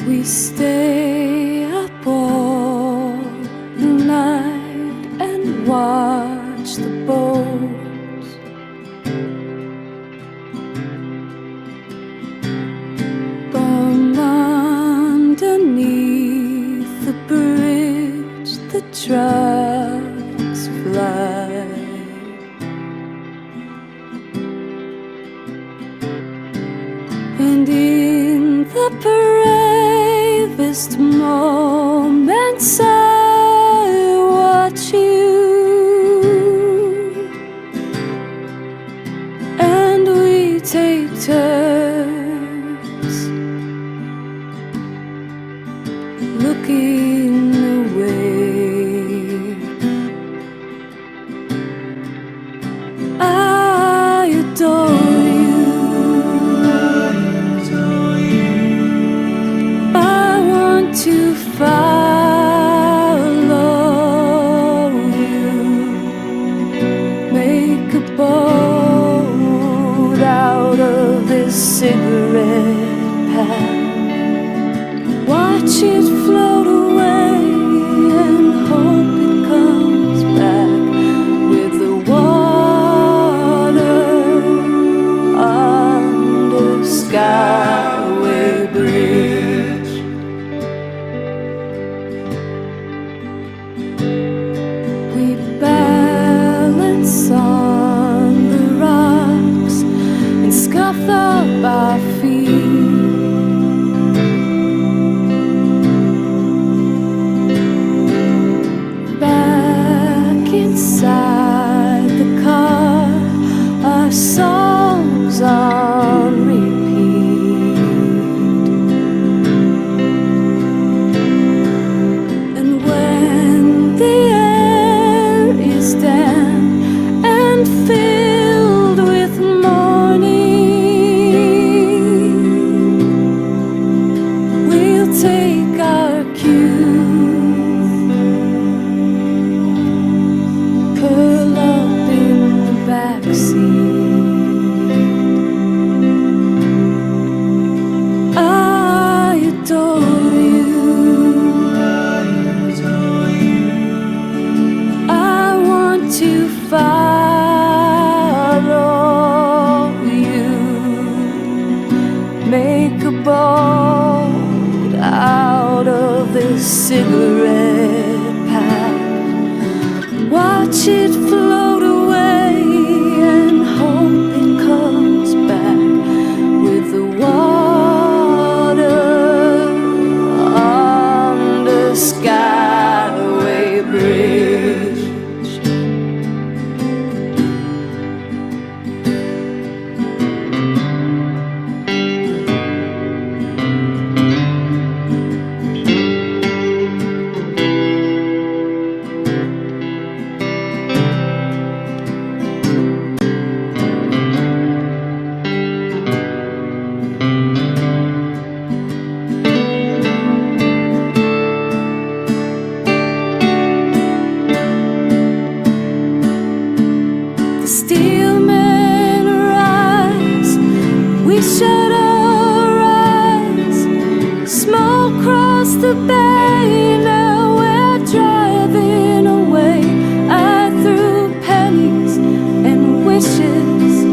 We stay up all night and watch the boats bum underneath the bridge. The trucks fly. And in the bravest moments I watch you, and we take turns looking away. I adore to follow you, make a boat out of this cigarette pack, watch it float away and hope it comes back with the water under Skyway Bridge. On the rocks and scuff up our feet. Back inside the car, our songs on repeat. And when the air is damp filled with morning, we'll take our cue, curl up in the backseat. I adore you. I want to follow you, make a boat out of this cigarette pack, watch it float away and hope it comes back with the water under Skyway Bridge. Shut our eyes, smoke across the bay. Now we're driving away. I threw pennies and wishes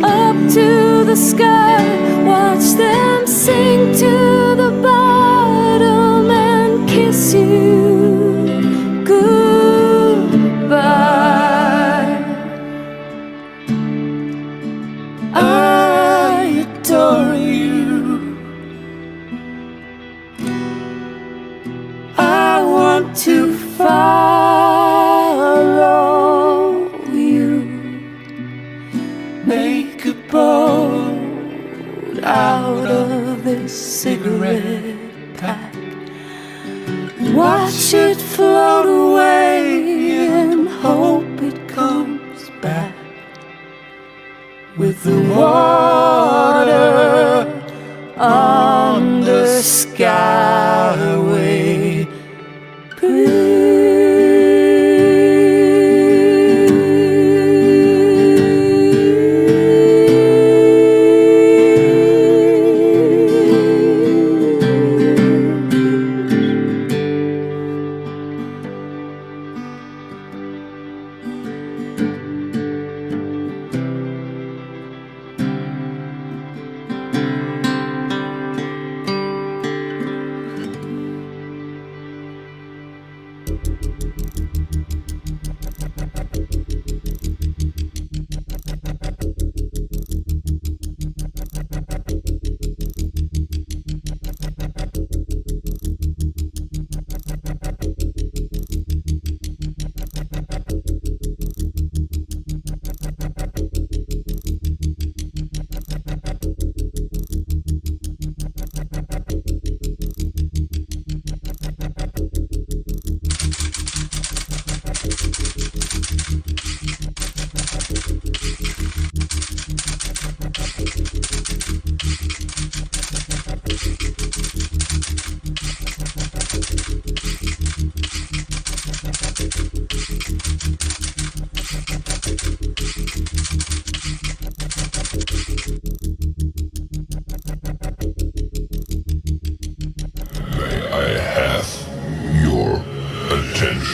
up to the sky, watch them sink to the bottom and kiss you goodbye. I adore you. I want to follow you, make a boat out of this cigarette pack, watch it float away and hope it comes back with the water under Skyway Bridge.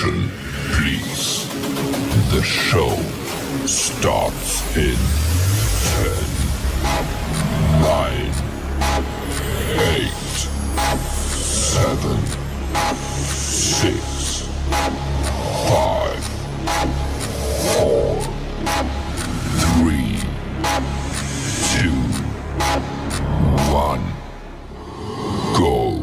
Attention, please. The show starts in 10, 9, 8, 7, 6, 5, 4, 3, 2, 1, go.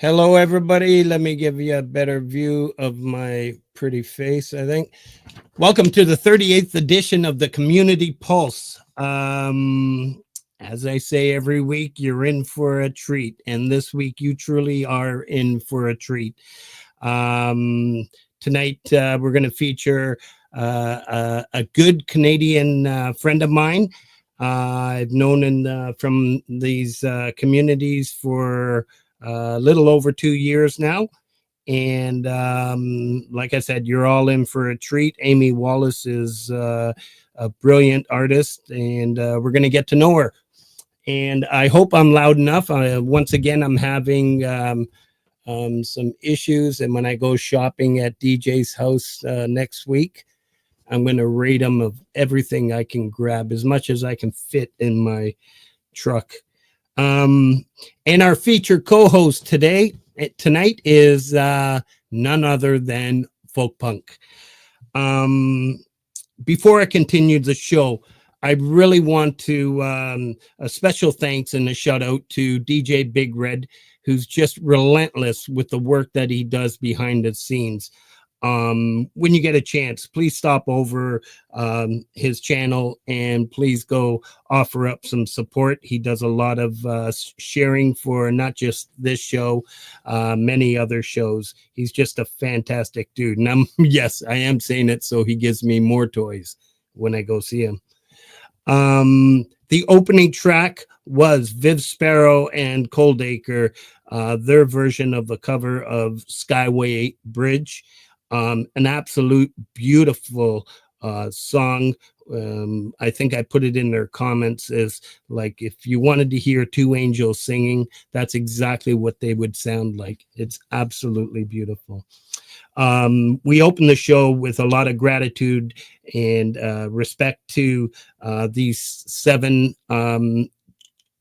Hello, everybody. Let me give you a better view of my pretty face, I think. Welcome to the 38th edition of the Community Pulse. As I say every week, you're in for a treat. And this week, you truly are in for a treat. Tonight, we're going to feature a good Canadian friend of mine. I've known from these communities for a little over 2 years now. And like I said, you're all in for a treat. Amy Wallace is a brilliant artist, and we're going to get to know her. And I hope I'm loud enough. Once again, I'm having some issues. And when I go shopping at DJ's house next week, I'm going to rate him of everything I can grab, as much as I can fit in my truck. And our featured co-host tonight is none other than Folk Punk. Before I continue the show, I really want to a special thanks and a shout out to DJ Big Red, who's just relentless with the work that he does behind the scenes. When you get a chance, please stop over his channel and please go offer up some support. He does a lot of sharing for not just this show, many other shows. He's just a fantastic dude. And yes, I am saying it so he gives me more toys when I go see him. The opening track was Viv Sparrow and Coldacre, their version of the cover of Skyway Bridge. An absolute beautiful song. I think I put it in their comments as like, if you wanted to hear two angels singing, that's exactly what they would sound like. It's absolutely beautiful. We opened the show with a lot of gratitude and respect to these 7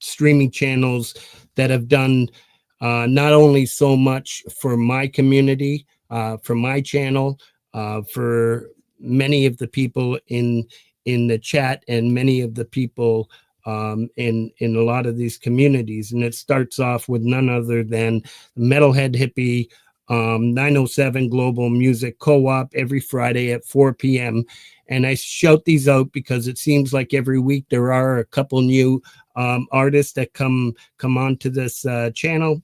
streaming channels that have done not only so much for my community, for my channel, for many of the people in the chat and many of the people in a lot of these communities. And it starts off with none other than Metalhead Hippie 907 Global Music Co-op every Friday at 4 p.m. And I shout these out because it seems like every week there are a couple new artists that come onto this channel.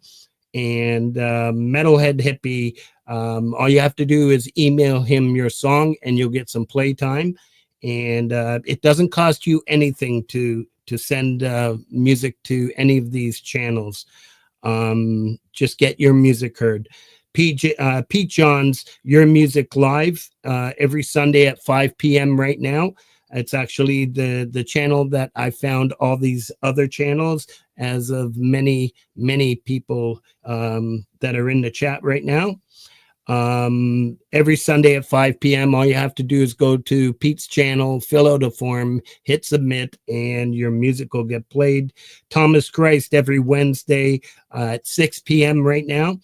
And Metalhead Hippie, all you have to do is email him your song and you'll get some playtime. And it doesn't cost you anything to send music to any of these channels. Just get your music heard. Pete John's Your Music Live every Sunday at 5 p.m. right now. It's actually the channel that I found all these other channels as of many people that are in the chat right now. Every Sunday at 5 p.m. all you have to do is go to Pete's channel, fill out a form, hit submit, and your music will get played. Thomas Christ every Wednesday at 6 p.m. right now.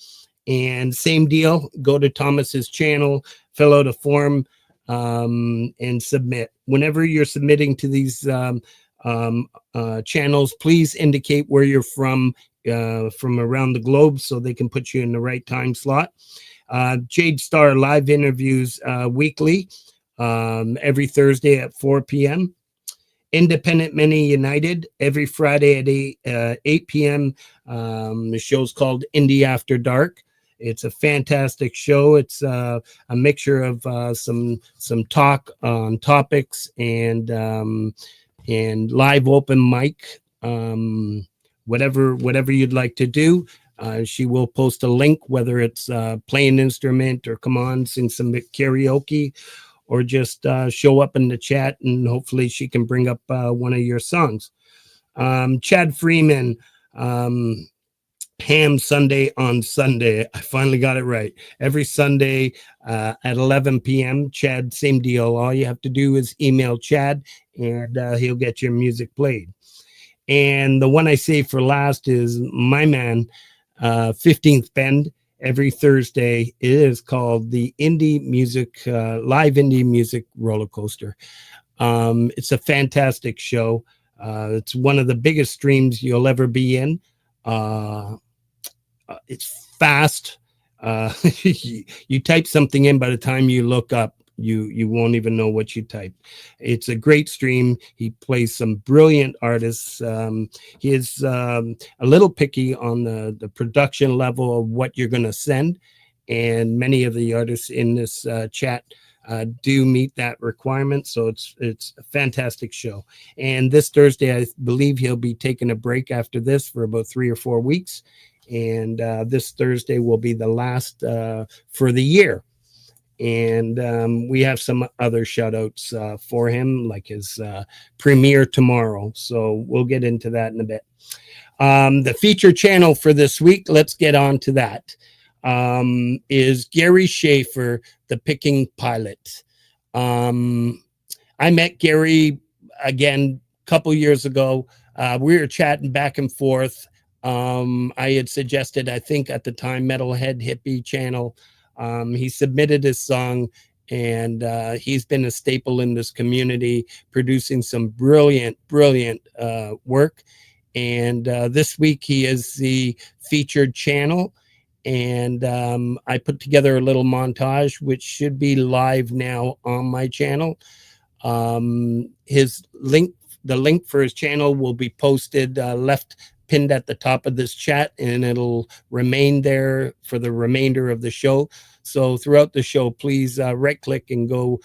And same deal, go to Thomas's channel, fill out a form, and submit. Whenever you're submitting to these channels, please indicate where you're from around the globe so they can put you in the right time slot. Jade Starr live interviews weekly, every Thursday at 4 p.m. Independent Many United every Friday at 8 p.m. The show's called Indy After Dark. It's a fantastic show. It's a mixture of some talk on topics and live open mic, whatever you'd like to do. She will post a link, whether it's playing an instrument or come on, sing some karaoke, or just show up in the chat, and hopefully she can bring up one of your songs. Chad Freeman, Ham Sunday on Sunday. I finally got it right. Every Sunday at 11 p.m. Chad, same deal. All you have to do is email Chad, and he'll get your music played. And the one I say for last is my man, 15th Bend, every Thursday. It is called the Indie Music, Live Indie Music Rollercoaster. It's a fantastic show. It's one of the biggest streams you'll ever be in. It's fast. You type something in, by the time you look up, you won't even know what you typed. It's a great stream. He plays some brilliant artists. He is a little picky on the production level of what you're going to send, and many of the artists in this chat do meet that requirement. So it's a fantastic show. And this Thursday, I believe he'll be taking a break after this for about 3 or 4 weeks. And this Thursday will be the last for the year. And we have some other shout outs for him, like his premiere tomorrow. So we'll get into that in a bit. The feature channel for this week, let's get on to that, is Gary Schaefer, the picking pilot. I met Gary again a couple years ago. We were chatting back and forth. I had suggested, I think at the time, Metalhead Hippie channel. He submitted his song, and he's been a staple in this community, producing some brilliant work. And this week he is the featured channel. And I put together a little montage, which should be live now on my channel. His link, the link for his channel will be posted, pinned at the top of this chat, and it'll remain there for the remainder of the show. So throughout the show, please right click and go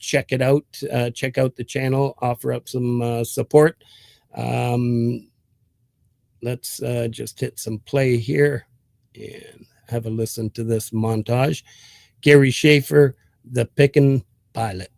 check it out. Check out the channel, offer up some support. Let's just hit some play here and have a listen to this montage. Gary Schaefer, the picking pilot.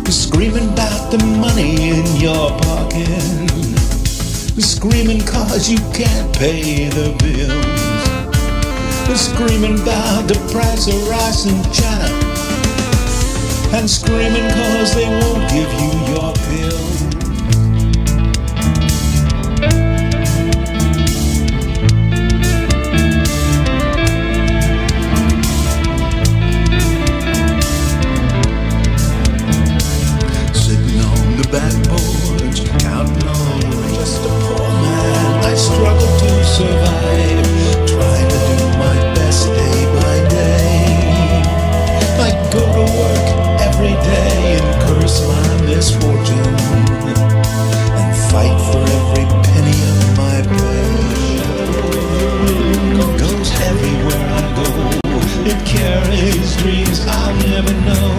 Screaming about the money in your pocket, screaming cause you can't pay the bills, screaming about the price of rice in China, and screaming cause they won't give you your pill. Backboards, counting on just a poor man. I struggle to survive, trying to do my best day by day. I go to work every day and curse my misfortune, and fight for every penny of my pay. Goes everywhere I go, it carries dreams I'll never know,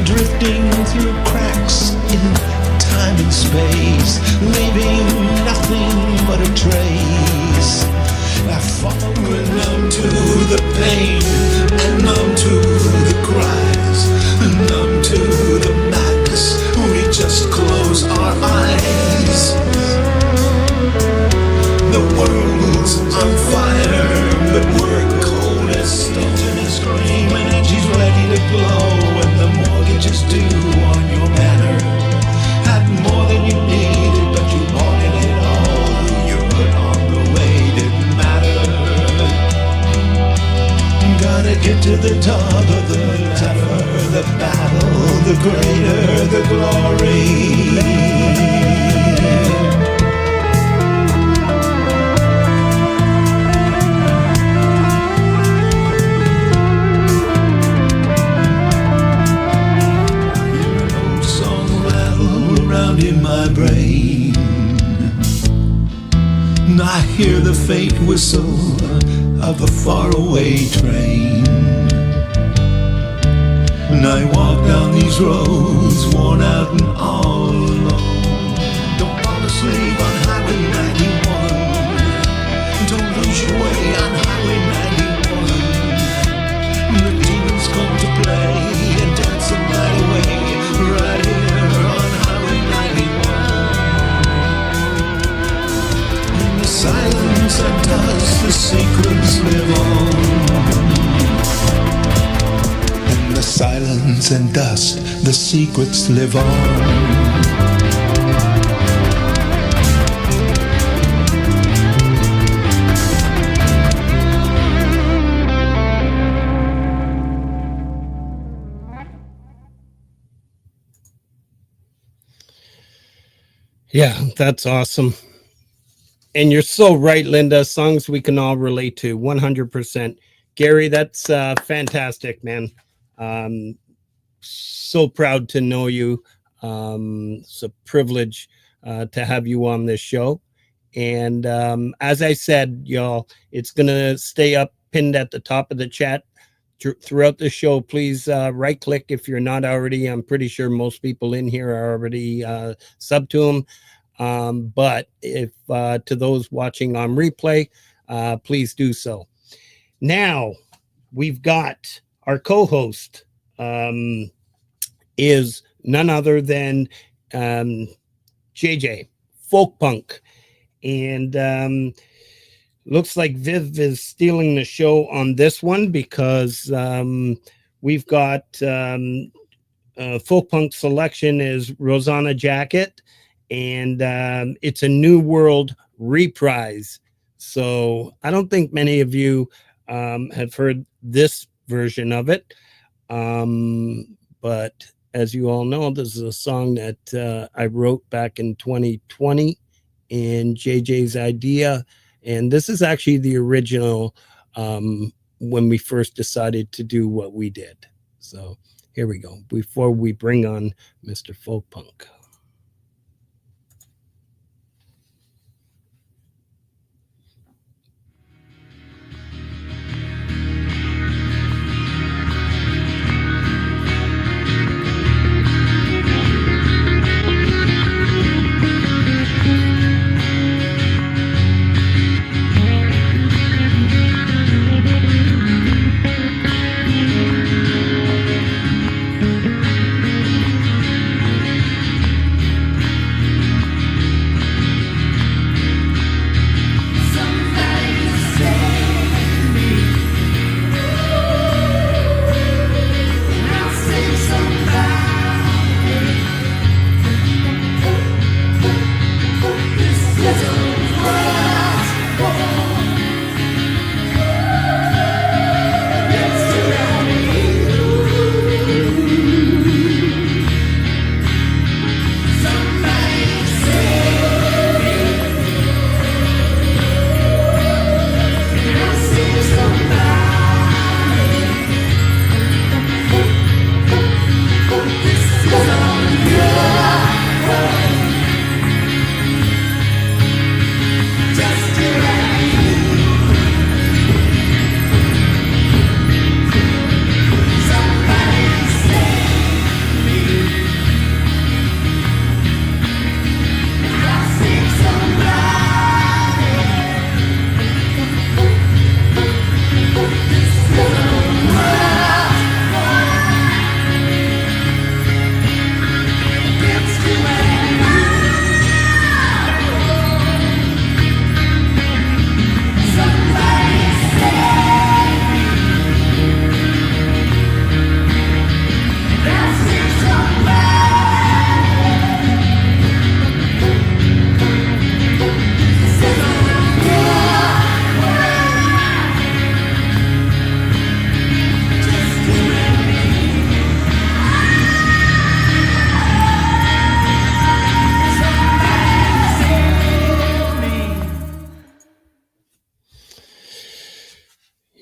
drifting through cracks in time and space, leaving nothing but a trace. I follow numb to the pain, and numb to the cries, and numb to the madness. We just close our eyes. The world's on fire, but we're cold as stone. Screaming and she's ready to blow, and the mortgage is due on your manor. Had more than you needed, but you wanted it all. You put on the way, didn't matter. Gotta get to the top of the ladder, the battle, the great sound in my brain. And I hear the faint whistle of a faraway train. And I walk down these roads, worn out and all alone. Don't fall asleep on Highway 91. Don't lose your way on Highway 91. The demons come to play and dance the night away, right here on Highway 91. In the silence and dust, the secrets live on. In the silence and dust, the secrets live on. Yeah, that's awesome. And you're so right, Linda. Songs we can all relate to 100%. Gary, that's fantastic, man. So proud to know you. It's a privilege to have you on this show. And as I said, y'all, it's going to stay up pinned at the top of the chat throughout the show. Please right click if you're not already. I'm pretty sure most people in here are already sub to them. But if to those watching on replay, please do so. Now we've got our co-host is none other than JJ Folk Punk, and looks like Viv is stealing the show on this one because we've got Folk Punk selection is Rosanna Jacket, and it's a New World reprise. So I don't think many of you have heard this version of it. But as you all know, this is a song that I wrote back in 2020 in JJ's idea. And this is actually the original when we first decided to do what we did. So here we go, before we bring on Mr. Folk Punk.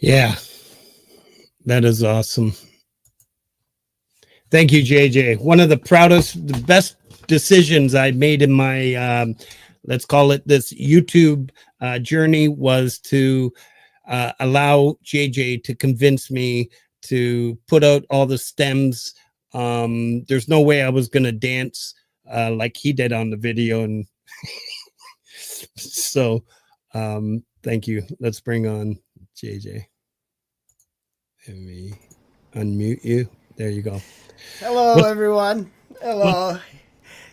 Yeah, that is awesome. Thank you, JJ. One of the proudest, the best decisions I made in my, let's call it this YouTube journey, was to allow JJ to convince me to put out all the stems. There's no way I was going to dance like he did on the video. And so thank you. Let's bring on JJ. Let me unmute you. There you go. Hello, everyone. Hello.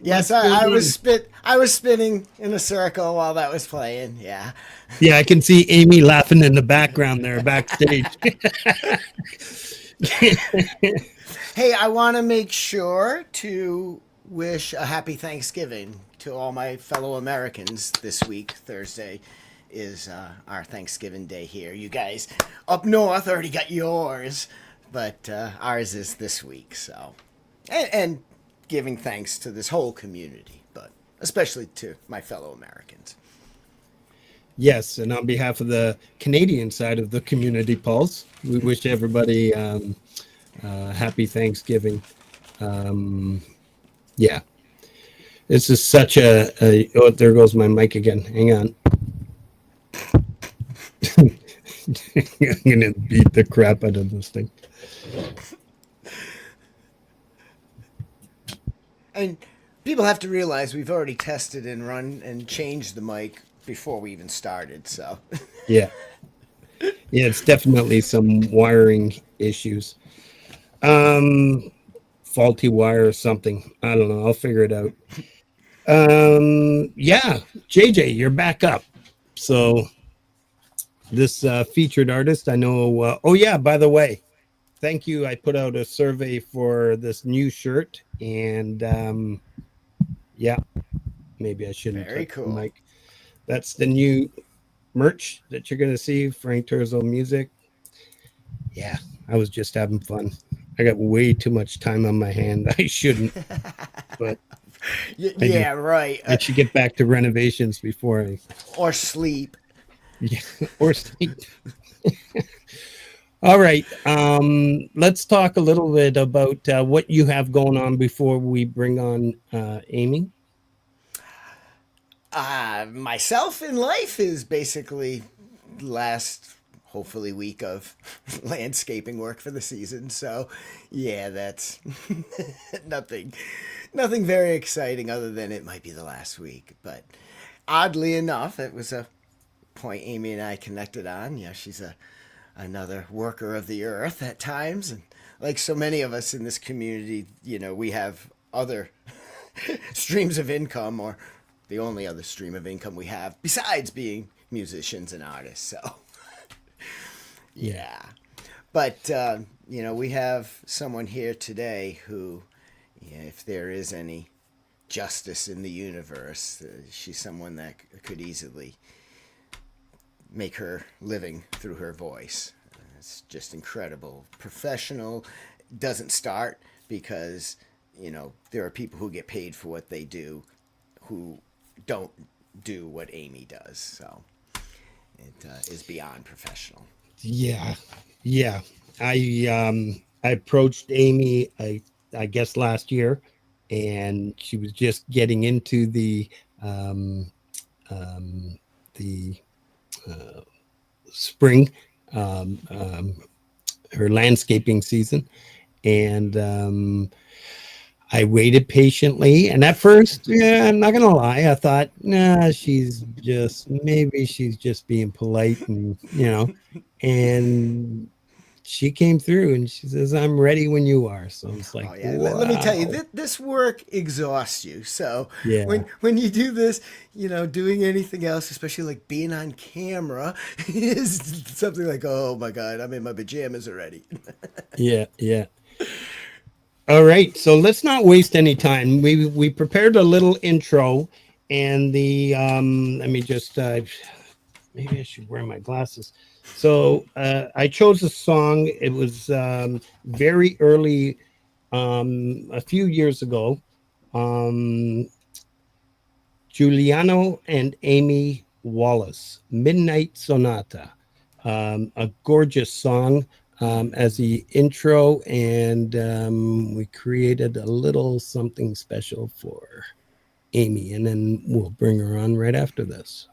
Yes, I was spinning in a circle while that was playing. Yeah. Yeah, I can see Amy laughing in the background there backstage. Hey, I want to make sure to wish a happy Thanksgiving to all my fellow Americans this week. Thursday is our Thanksgiving day here. You guys up north already got yours, but ours is this week. So, and giving thanks to this whole community, but especially to my fellow Americans. Yes, and on behalf of the Canadian side of the community, Pulse, we wish everybody happy Thanksgiving. Yeah, this is such a oh, there goes my mic again. Hang on. I'm gonna beat the crap out of this thing. And people have to realize we've already tested and run and changed the mic before we even started. So Yeah, it's definitely some wiring issues. Faulty wire or something. I don't know. I'll figure it out. Yeah, JJ, you're back up. So this featured artist, I know. Oh yeah, by the way, thank you. I put out a survey for this new shirt, and yeah, maybe I shouldn't. Very touch the cool. mic. That's the new merch that you're gonna see. Frank Terzo Music. Yeah, I was just having fun. I got way too much time on my hand. I shouldn't, but yeah, right. I should get back to renovations before I Or sleep. yeah, or sleep. All right. Let's talk a little bit about what you have going on before we bring on Amy. Myself in life is basically last hopefully week of landscaping work for the season. So yeah, that's nothing very exciting other than it might be the last week. But oddly enough, it was a point Amy and I connected on. Yeah, she's another worker of the earth at times, and like so many of us in this community, you know, we have other streams of income, or the only other stream of income we have besides being musicians and artists. So yeah, but you know, we have someone here today who, yeah, if there is any justice in the universe, she's someone that could easily make her living through her voice. It's just incredible. Professional, doesn't start because, you know, there are people who get paid for what they do who don't do what Amy does. So it is beyond professional. Yeah. I approached Amy, I guess last year, and she was just getting into the spring, her landscaping season, and I waited patiently. And at first, yeah, I'm not gonna lie, I thought, nah, maybe she's just being polite, and you know, and she came through and she says, I'm ready when you are. So it's like, Oh yeah, wow. let me tell you, this work exhausts you. So Yeah. when you do this, you know, doing anything else, especially like being on camera, is something like, oh my God, I'm in my pajamas already. Yeah. All right, so let's not waste any time. We prepared a little intro, and the let me just maybe I should wear my glasses. So I chose a song. It was very early, a few years ago. Giuliano and Amy Wallace, Midnight Sonata, a gorgeous song. as the intro, and we created a little something special for Amy, and then we'll bring her on right after this.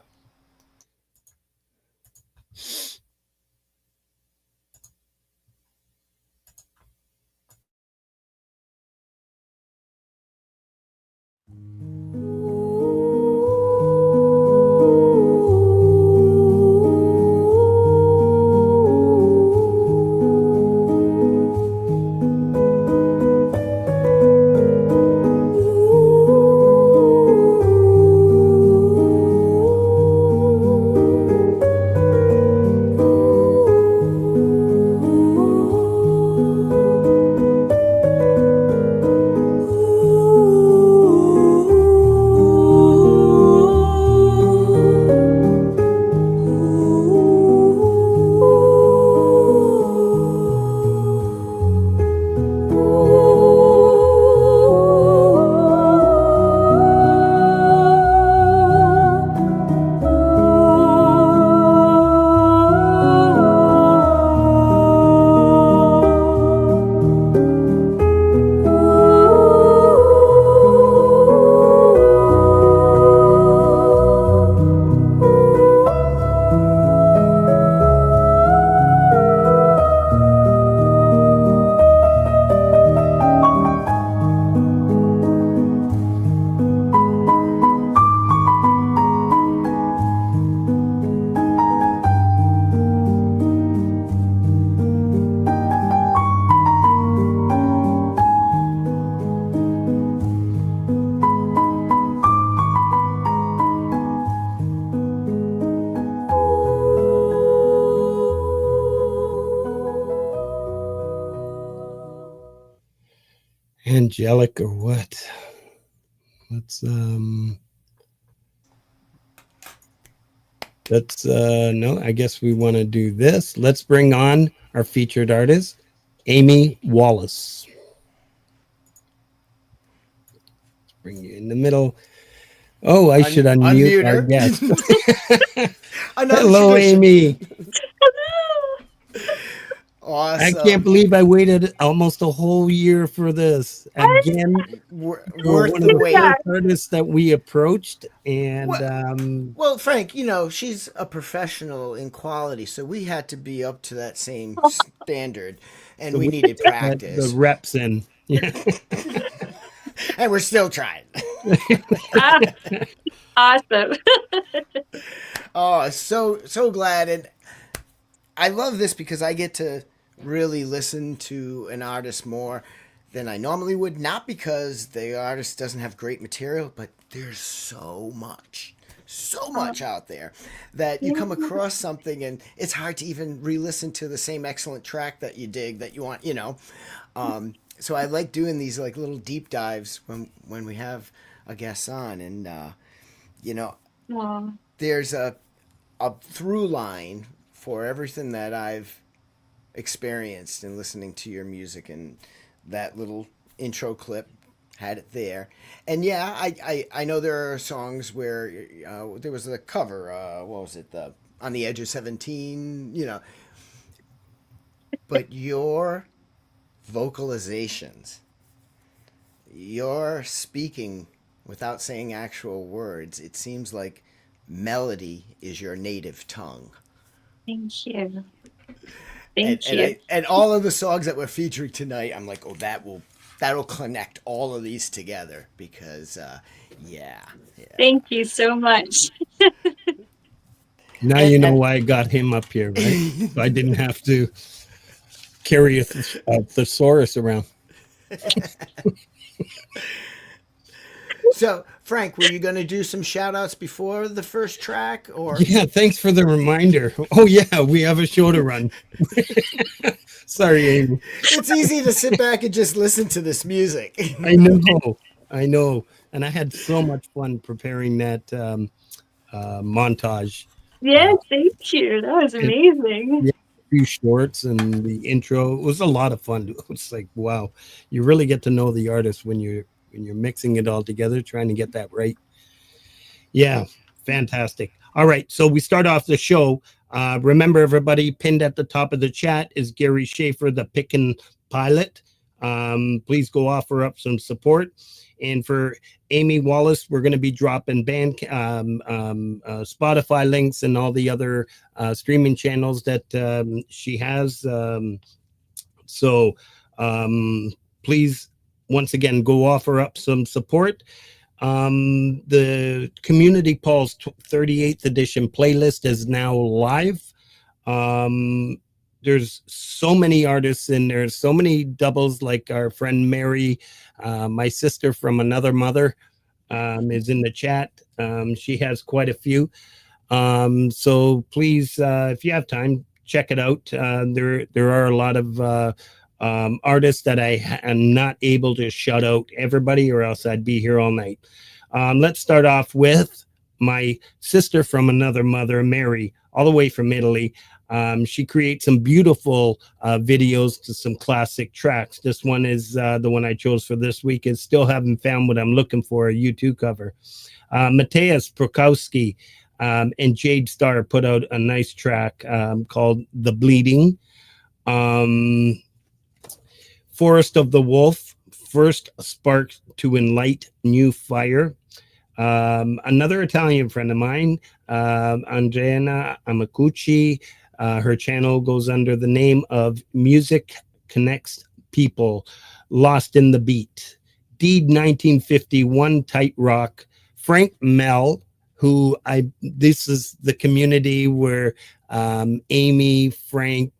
Angelic or what? Let's no, I guess we want to do this. Let's bring on our featured artist, Amy Wallace. Let's bring you in the middle. Oh, I should unmute our guest. Hello, Amy. Awesome. I can't believe I waited almost a whole year for this. Again, Worth one the of the wait. first artists that we approached, and Well, Frank, you know, she's a professional in quality, so we had to be up to that same standard, and so we needed got practice. the reps in. Yeah. And we're still trying. Awesome. Oh, so glad. And I love this because I get to really listen to an artist more than I normally would. Not because the artist doesn't have great material, but there's so much out there that you come across something and it's hard to even re-listen to the same excellent track that you dig, that you want, you know. So I like doing these like little deep dives when we have a guest on, and you know, there's a through line for everything that I've experienced in listening to your music, and that little intro clip had it there. And yeah, I know there are songs where there was a cover, what was it, the On the Edge of 17, you know, but your vocalizations, your speaking without saying actual words, it seems like melody is your native tongue. Thank you. Thank you. And all of the songs that we're featuring tonight, I'm like, oh, that'll connect all of these together, because yeah. Thank you so much. Now you know why I got him up here, right? So I didn't have to carry a thesaurus around. So, Frank, were you going to do some shout outs before the first track? Or Yeah, thanks for the reminder. Oh, yeah, we have a show to run. Sorry, Amy. It's easy to sit back and just listen to this music. I know. And I had so much fun preparing that montage. Yeah, thank you. That was amazing. Yeah, a few shorts and the intro. It was a lot of fun. It was like, wow, you really get to know the artist when you're mixing it all together, trying to get that right. Yeah, fantastic. All right, so we start off the show Remember, everybody, pinned at the top of the chat is Gary Schaefer, the Pickin' Pilot. Please go offer up some support. And for Amy Wallace, we're going to be dropping Spotify links and all the other streaming channels that she has. So please, once again, go offer up some support. The Community Pulse 38th edition playlist is now live. There's so many artists in there, so many doubles, like our friend Mary, my sister from another mother, is in the chat. She has quite a few. So please, if you have time, check it out. There are a lot of artists that I am not able to shout out everybody, or else I'd be here all night. Let's start off with my sister from another mother, Mary, all the way from Italy. She creates some beautiful videos to some classic tracks. This one is the one I chose for this week. Is Still Haven't Found What I'm Looking For, a U2 cover. Mateusz Prokowski and Jade Starr put out a nice track called The Bleeding. Forest of the Wolf, First Spark to Enlight New Fire. Another Italian friend of mine, Andrea Amacucci, her channel goes under the name of Music Connects People, Lost in the Beat. Deed 1951, Tight Rock. Frank Mel, this is the community where Amy, Frank,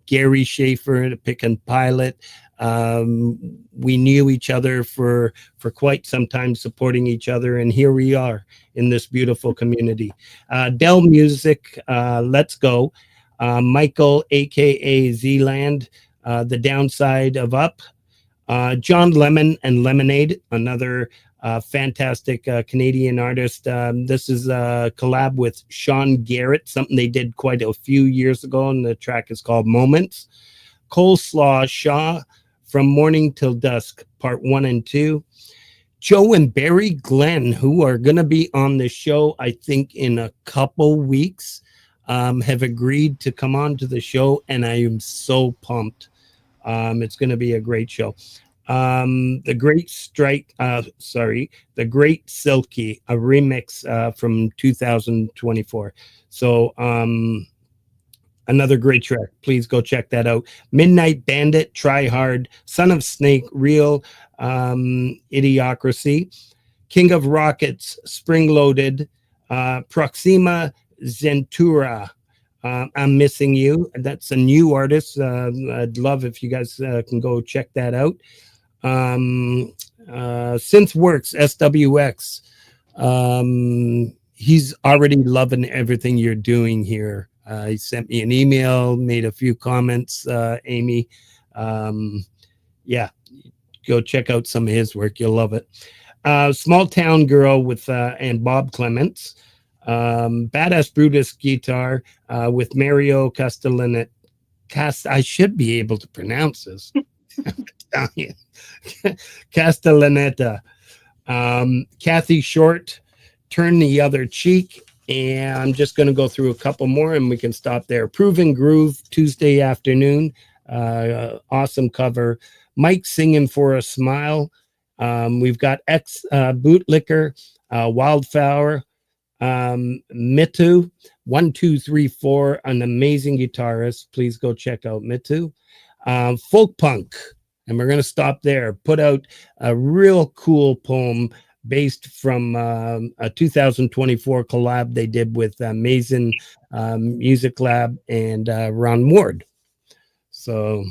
Gary Schaefer, the Pickin' Pilot. We knew each other for quite some time, supporting each other, and here we are in this beautiful community. Dell Music, Let's Go. Michael, aka Zealand, The Downside of Up. John Lemon and Lemonade, another fantastic Canadian artist. This is a collab with Sean Garrett, something they did quite a few years ago, and the track is called Moments. Coleslaw Shaw, From Morning Till Dusk, Part 1 and 2. Joe and Barry Glenn, who are going to be on the show, I think, in a couple weeks, have agreed to come on to the show, and I am so pumped. It's going to be a great show. The Great Silky, a remix from 2024. So another great track. Please go check that out. Midnight Bandit, Try Hard, Son of Snake, Real, Idiocracy, King of Rockets, Spring Loaded, Proxima Zentura, I'm Missing You. That's a new artist. I'd love if you guys can go check that out. Synthworks, SWX. He's already loving everything you're doing here. He sent me an email, made a few comments, Amy. Yeah, go check out some of his work. You'll love it. Small Town Girl with and Bob Clements. Badass Brutus guitar with Mario Castellaneta. I should be able to pronounce this. Castellaneta. Kathy Short, Turn the Other Cheek. And I'm just going to go through a couple more and we can stop there. Proven Groove, Tuesday Afternoon. Awesome cover. Mike Singing for a Smile. We've got Ex Bootlicker, Wildflower, Mitu, 1234, an amazing guitarist. Please go check out Mitu. Folk Punk, and we're going to stop there. Put out a real cool poem based from a 2024 collab they did with Mason Music Lab and Ron Ward. So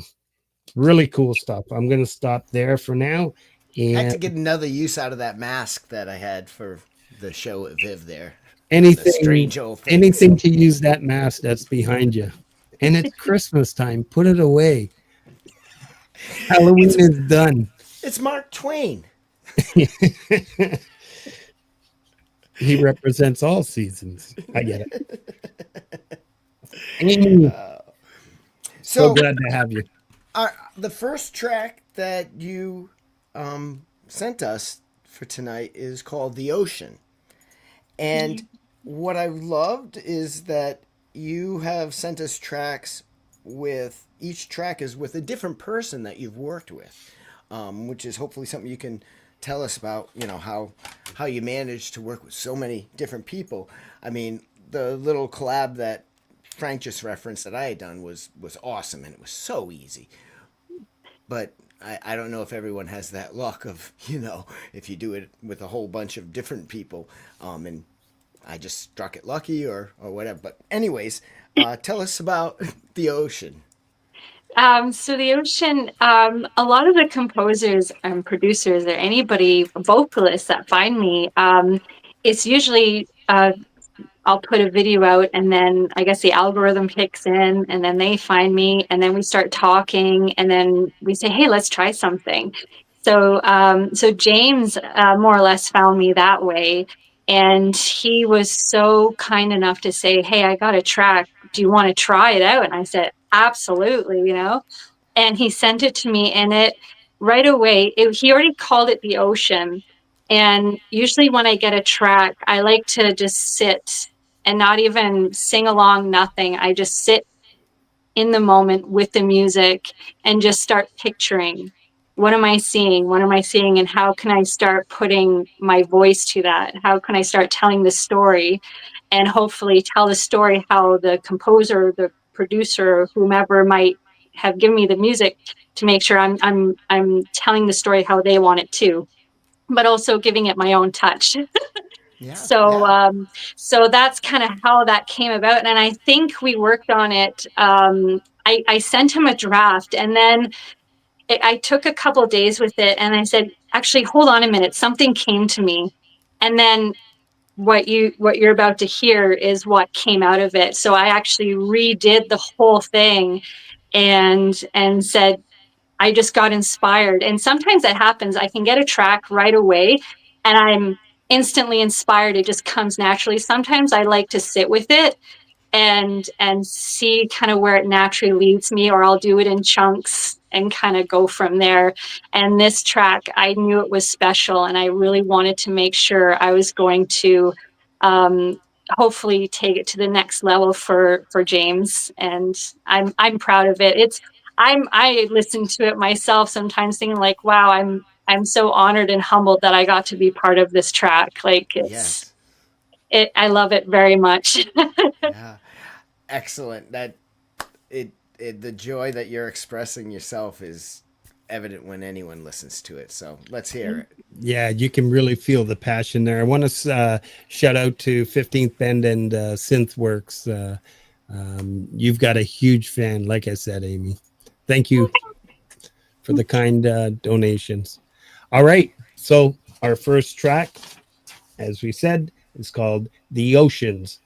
really cool stuff. I'm going to stop there for now. And I had to get another use out of that mask that I had for the show at Viv there. Anything to use that mask that's behind you. And it's Christmas time. Put it away. Halloween is done. It's Mark Twain. He represents all seasons. I get it. Amy, so glad to have you. The first track that you sent us for tonight is called The Ocean. And what I've loved is that you have sent us tracks with each track is with a different person that you've worked with, which is hopefully something you can tell us about. You know how you managed to work with so many different people. I mean, the little collab that Frank just referenced that I had done was awesome, and it was so easy. But I don't know if everyone has that luck of, if you do it with a whole bunch of different people, and I just struck it lucky or whatever. But anyways, tell us about the ocean. So the ocean, a lot of the composers and producers or anybody, vocalists that find me, it's usually I'll put a video out and then I guess the algorithm kicks in and then they find me and then we start talking and then we say, hey, let's try something. So James more or less found me that way. And he was so kind enough to say, hey, I got a track. Do you want to try it out? And I said, absolutely, And he sent it to me and it right away, he already called it the ocean. And usually when I get a track, I like to just sit and not even sing along, nothing. I just sit in the moment with the music and just start picturing, what am I seeing? What am I seeing? And how can I start putting my voice to that? How can I start telling the story and hopefully tell the story how the composer, the producer, whomever might have given me the music to make sure I'm telling the story how they want it to, but also giving it my own touch. Yeah. So, yeah. So that's kind of how that came about. And I think we worked on it. I sent him a draft and then I took a couple of days with it and I said, actually, hold on a minute. Something came to me. And then what you're about to hear is what came out of it. So I actually redid the whole thing and said, I just got inspired. And sometimes that happens. I can get a track right away and I'm instantly inspired. It just comes naturally. Sometimes I like to sit with it and see kind of where it naturally leads me, or I'll do it in chunks and kind of go from there. And this track, I knew it was special and I really wanted to make sure I was going to hopefully take it to the next level for James. And I'm proud of it. I listen to it myself sometimes thinking like, wow, I'm so honored and humbled that I got to be part of this track. Like Yes. I love it very much. Yeah. Excellent. That the joy that you're expressing yourself is evident when anyone listens to it. So let's hear it. Yeah, you can really feel the passion there. I want to shout out to 15th Bend and Synthworks. You've got a huge fan, like I said, Amy. Thank you for the kind donations. All right, so our first track, as we said, is called The Oceans.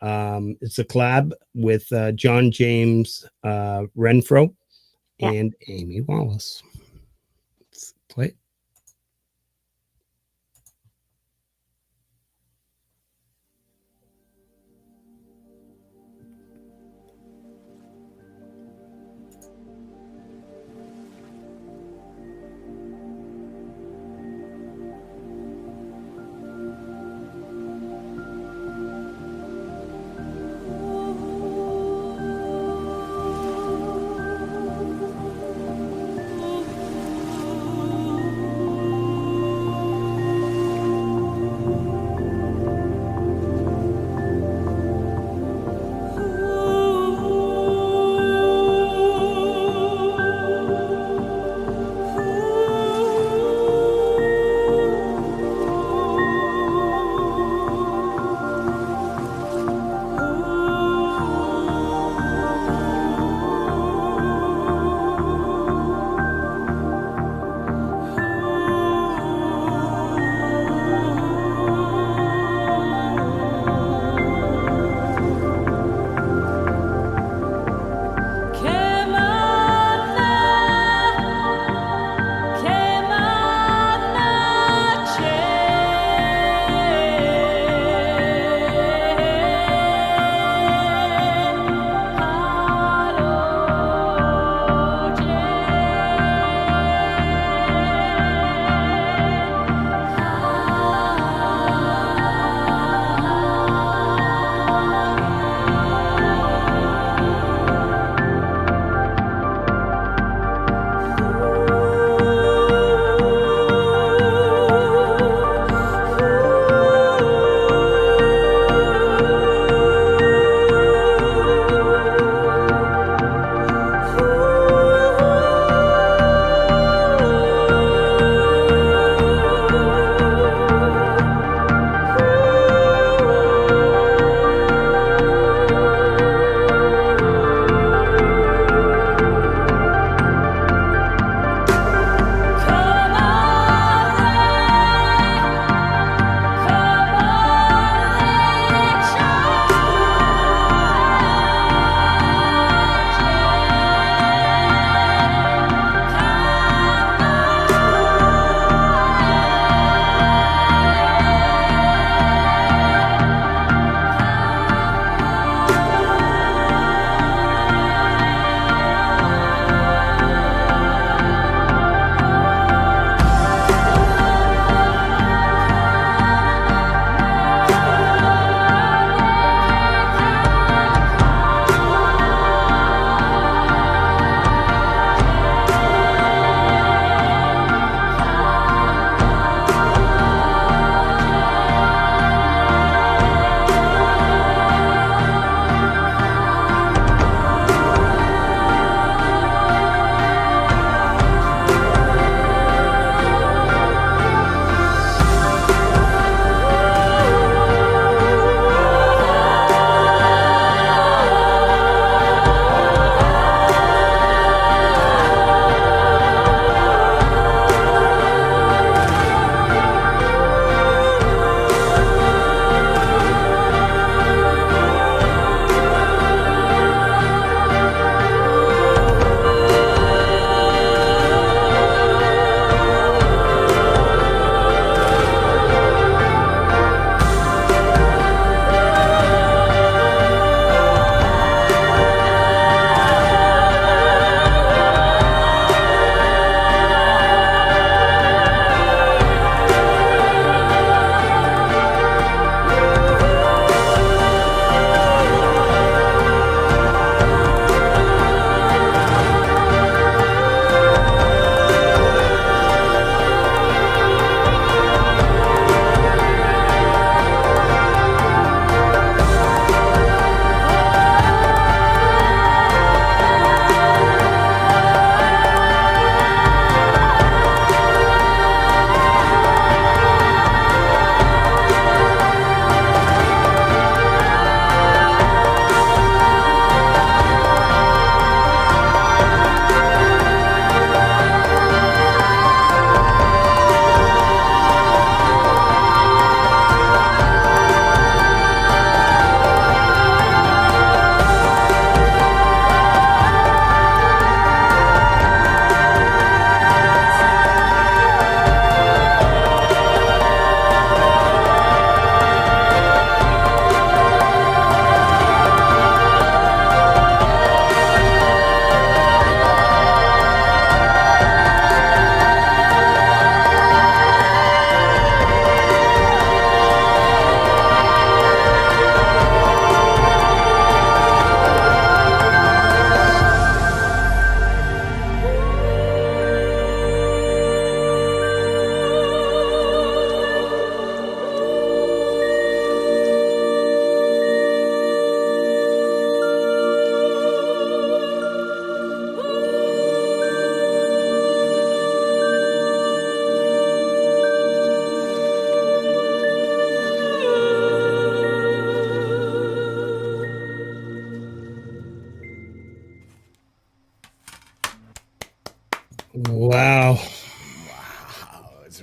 It's a collab with John James Renfro and Amy Wallace. Let's play it.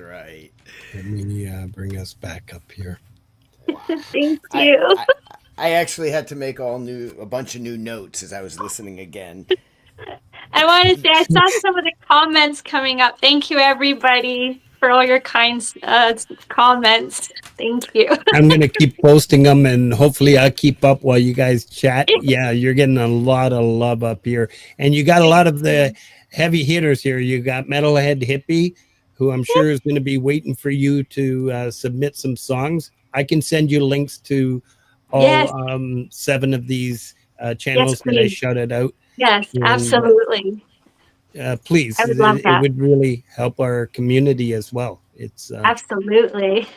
right. Let me bring us back up here. Thank I, you. I I actually had to make a bunch of new notes as I was listening again. I want to say I saw some of the comments coming up. Thank you, everybody, for all your kind comments. Thank you. I'm going to keep posting them, and hopefully I'll keep up while you guys chat. Yeah, you're getting a lot of love up here. And you got a lot of the heavy hitters here. You got Metalhead Hippie, who I'm sure is going to be waiting for you to submit some songs. I can send you links to all Yes. 7 of these channels Yes, that I please. shouted out. Yes, And, absolutely. please, I would love it that. would really help our community as well. It's Absolutely.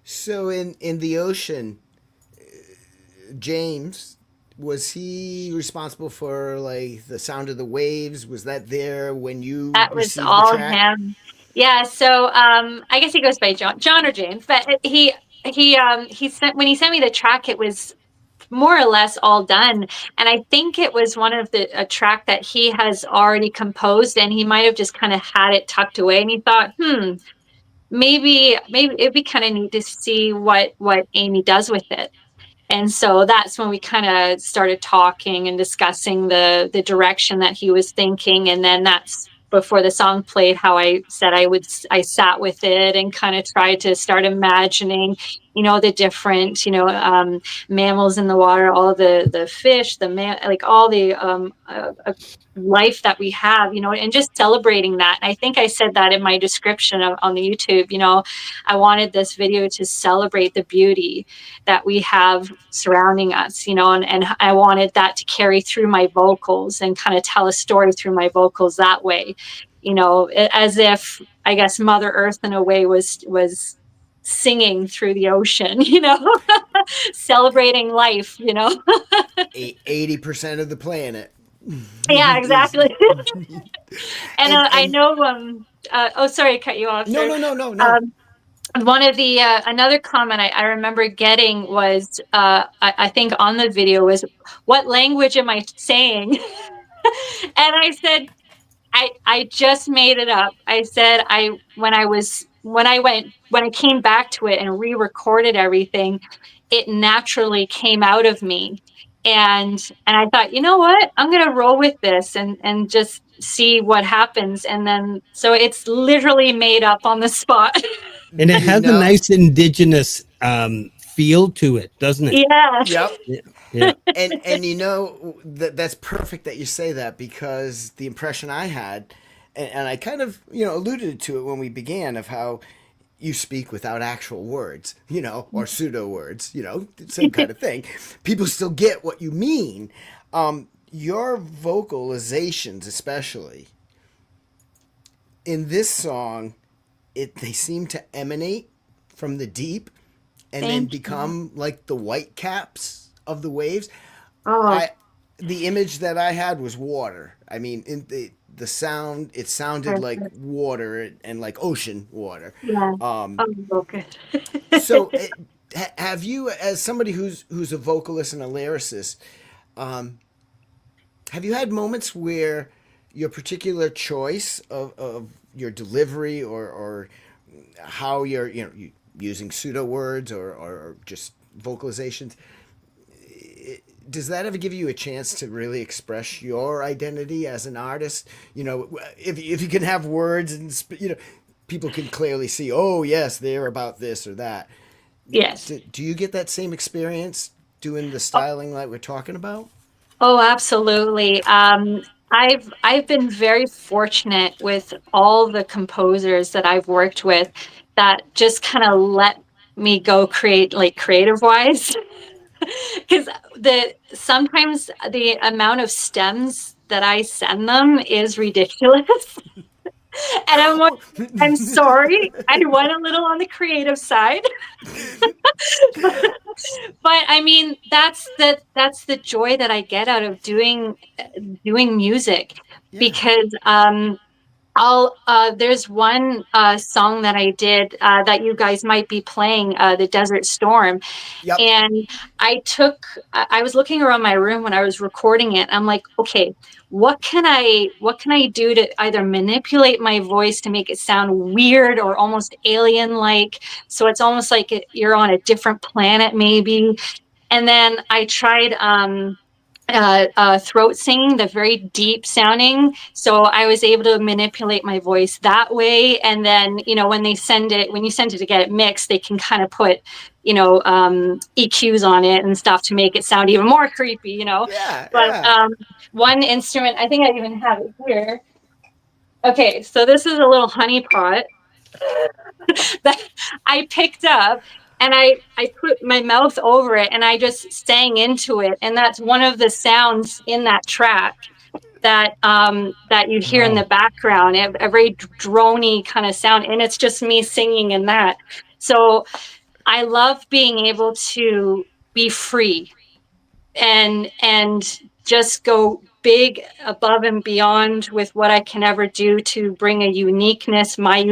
So in the ocean, James, was he responsible for like the sound of the waves? Was that there when you That was received the all track? him. Yeah, so I guess he goes by John or James, but he sent when he sent me the track, it was more or less all done, and I think it was one of a track that he has already composed, and he might have just kind of had it tucked away, and he thought, maybe it'd be kind of neat to see what Amy does with it. And so that's when we kind of started talking and discussing the direction that he was thinking. And then that's before the song played, how I said I sat with it and kind of tried to start imagining, the different, mammals in the water, all the fish, like all the life that we have, and just celebrating that. And I think I said that in my description on the YouTube. I wanted this video to celebrate the beauty that we have surrounding us, and I wanted that to carry through my vocals and kind of tell a story through my vocals that way, as if, I guess, Mother Earth in a way was singing through the ocean, celebrating life, 80% of the planet. Yeah, exactly. And I and know, oh, sorry, I cut you off. no, Sorry. no. One of the another comment I remember getting was I think on the video was, what language am I saying? And I said, I just made it up. I said when I came back to it and re-recorded everything, it naturally came out of me. And I thought, you know what? I'm gonna roll with this and just see what happens. And then so it's literally made up on the spot. and it has a nice indigenous feel to it, doesn't it? Yeah. Yep. Yeah. And that's perfect that you say that, because the impression I had, and I kind of alluded to it when we began, of how you speak without actual words, or pseudo words, same kind of thing. People still get what you mean. Your vocalizations, especially in this song, they seem to emanate from the deep and then become like the white caps of the waves. Oh. The image that I had was water. I mean, in the sound, it sounded like water and like ocean water. Yeah. Okay. So, have you, as somebody who's a vocalist and a lyricist, have you had moments where your particular choice of your delivery or how you're using pseudo words or just vocalizations, does that ever give you a chance to really express your identity as an artist? If you can have words and people can clearly see, oh yes, they're about this or that. Yes. Do you get that same experience doing the styling like we're talking about? Oh, absolutely. I've been very fortunate with all the composers that I've worked with that just kind of let me go creative wise. Because sometimes the amount of stems that I send them is ridiculous. And I'm sorry, I went a little on the creative side. But I mean, that's the joy that I get out of doing music, because There's one song that I did that you guys might be playing, the Desert Storm. Yep. And I was looking around my room when I was recording it. I'm like, okay, what can I do to either manipulate my voice to make it sound weird or almost alien like? So it's almost like you're on a different planet, maybe. And then I tried throat singing, the very deep sounding. So I was able to manipulate my voice that way. And then, when you send it to get it mixed, they can kind of put, EQs on it and stuff to make it sound even more creepy, Yeah. But Yeah. one instrument, I think I even have it here. Okay, so this is a little honey pot that I picked up, and I put my mouth over it and I just sang into it. And that's one of the sounds in that track that you hear in Wow. the background, a very droney kind of sound. And it's just me singing in that. So I love being able to be free and just go big above and beyond with what I can ever do to bring a uniqueness, my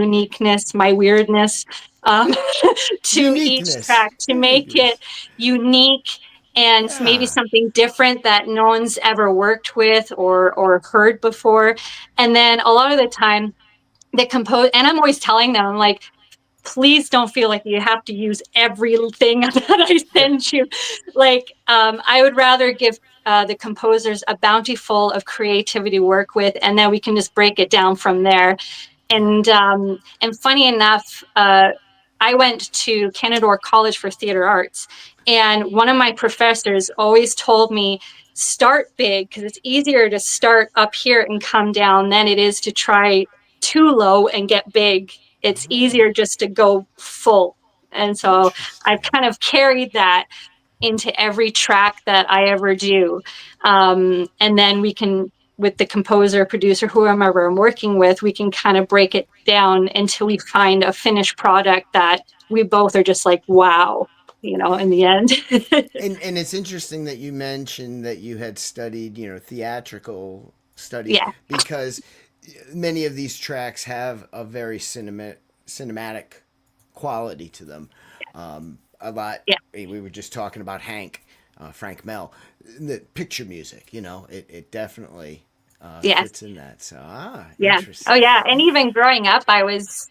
weirdness, to each Uniqueness. track, to make it unique and maybe Yeah. something different that no one's ever worked with or heard before. And then a lot of the time and I'm always telling them, like, please don't feel like you have to use everything that I send you. Like, I would rather give the composers a bountiful of creativity to work with, and then we can just break it down from there. And funny enough, I went to Canadore College for Theatre Arts, and one of my professors always told me, start big, because it's easier to start up here and come down than it is to try too low and get big. It's easier just to go full. And so I've kind of carried that into every track that I ever do. And then we can, with the composer, producer, whoever I'm working with, we can kind of break it down until we find a finished product that we both are just like, wow, in the end. And it's interesting that you mentioned that you had studied, theatrical studies, Yeah. because many of these tracks have a very cinematic quality to them. A lot. Yeah. We were just talking about Frank Mel, the picture music. It definitely Yes. fits in that. So Yeah. interesting. Oh, yeah. And even growing up, I was,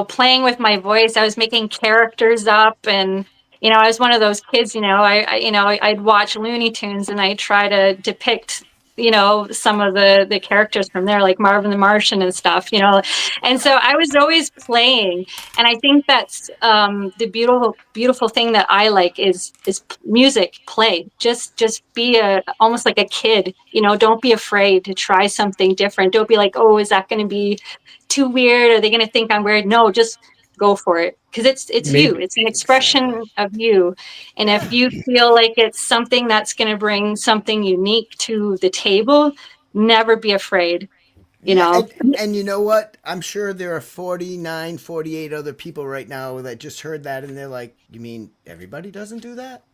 playing with my voice. I was making characters up, and I was one of those kids. I'd watch Looney Tunes and I try to depict, some of the characters from there, like Marvin the Martian and stuff. And so I was always playing, and I think that's the beautiful thing that I like is music. Play, just be almost like a kid. Don't be afraid to try something different. Don't be like, oh, is that going to be too weird? Are they going to think I'm weird? No, just go for it, because it's Maybe- you. It's an expression of you. And if you feel like it's something that's going to bring something unique to the table, never be afraid. And you know what? I'm sure there are 49, 48 other people right now that just heard that and they're like, you mean everybody doesn't do that?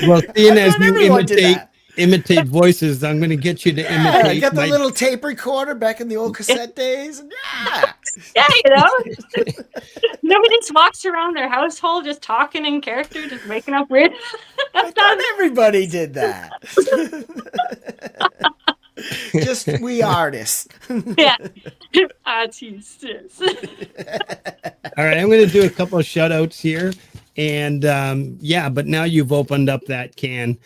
Well, seeing I as thought you everyone did that. imitate voices, I'm going to get you to Yeah, imitate I got the my little tape recorder back in the old cassette days. And Yeah, nobody just walks around their household just talking in character, just making up weird. I thought everybody did that. Just we artists. Yeah. Jesus. All right, I'm going to do a couple of shout outs here. And but now you've opened up that can,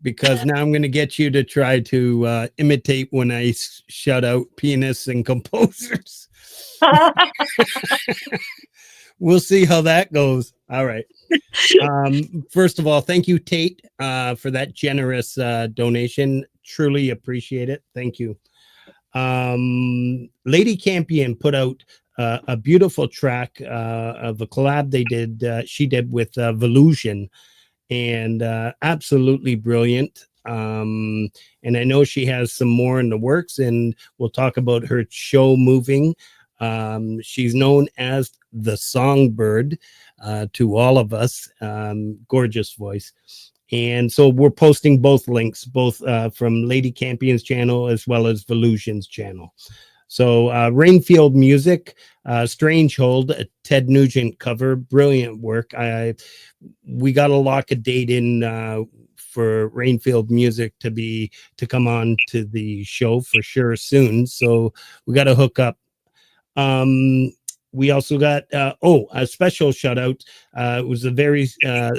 because now I'm going to get you to try to imitate when I shout out pianists and composers. We'll see how that goes. All right. First of all, thank you, Tate, for that generous donation. Truly appreciate it. Thank you. Lady Campion put out a beautiful track of a collab she did with Volusion, and absolutely brilliant. And I know she has some more in the works, and we'll talk about her show Moving. She's known as the Songbird to all of us. Gorgeous voice. And so we're posting both links, both from Lady Campion's channel as well as Volusion's channel. So Rainfield Music, Strangehold, a Ted Nugent cover, brilliant work. We got to lock a date in for Rainfield Music to come on to the show for sure soon. So we got to hook up. We also got a special shout out. It was a very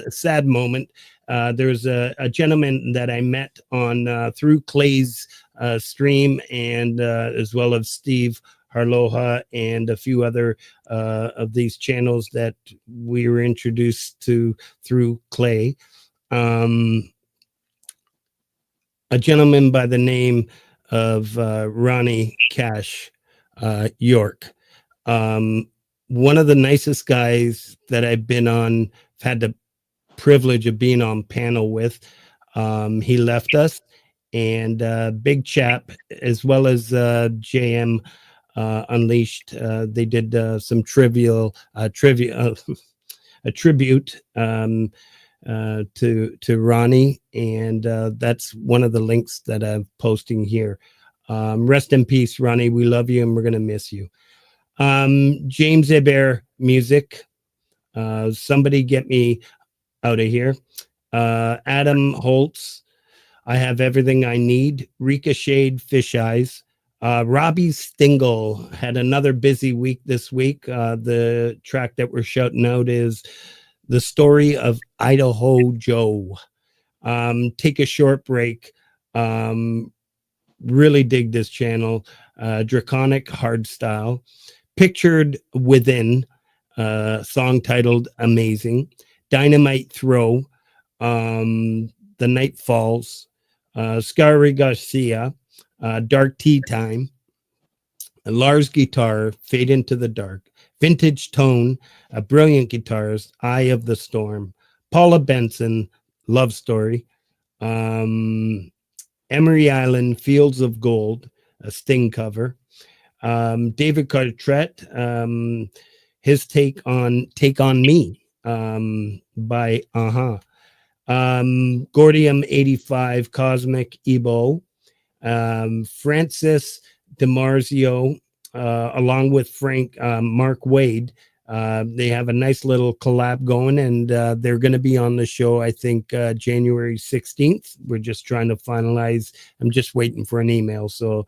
sad moment. There's a gentleman that I met on through Clay's stream, and as well as Steve Harloha and a few other of these channels that we were introduced to through Clay. A gentleman by the name of Ronnie Cash York. One of the nicest guys that I've been on, had the privilege of being on panel with. He left us, and Big Chap, as well as JM Unleashed, they did some trivia, a tribute to Ronnie, and that's one of the links that I'm posting here. Rest in peace, Ronnie. We love you, and we're gonna miss you. James Hebert Music. Somebody get me out of here. Adam Holtz. I Have Everything I Need. Ricocheted Fish Eyes. Robbie Stingle had another busy week this week. The track that we're shouting out is The Story of Idaho Joe. Take a Short Break. Really dig this channel. Draconic Hardstyle. Pictured Within, song titled Amazing. Dynamite Throw. The Night Falls. Scary Garcia. Dark Tea Time. Lars Guitar, Fade Into the Dark. Vintage Tone, a brilliant guitarist. Eye of the Storm. Paula Benson, Love Story. Emery Island, Fields of Gold, a Sting cover. David Cartret, his Take on Me, by Gordium 85, Cosmic Ebo. Francis DiMarzio, along with Mark Wade, they have a nice little collab going, and they're going to be on the show, I think, January 16th. We're just trying to finalize. I'm just waiting for an email. So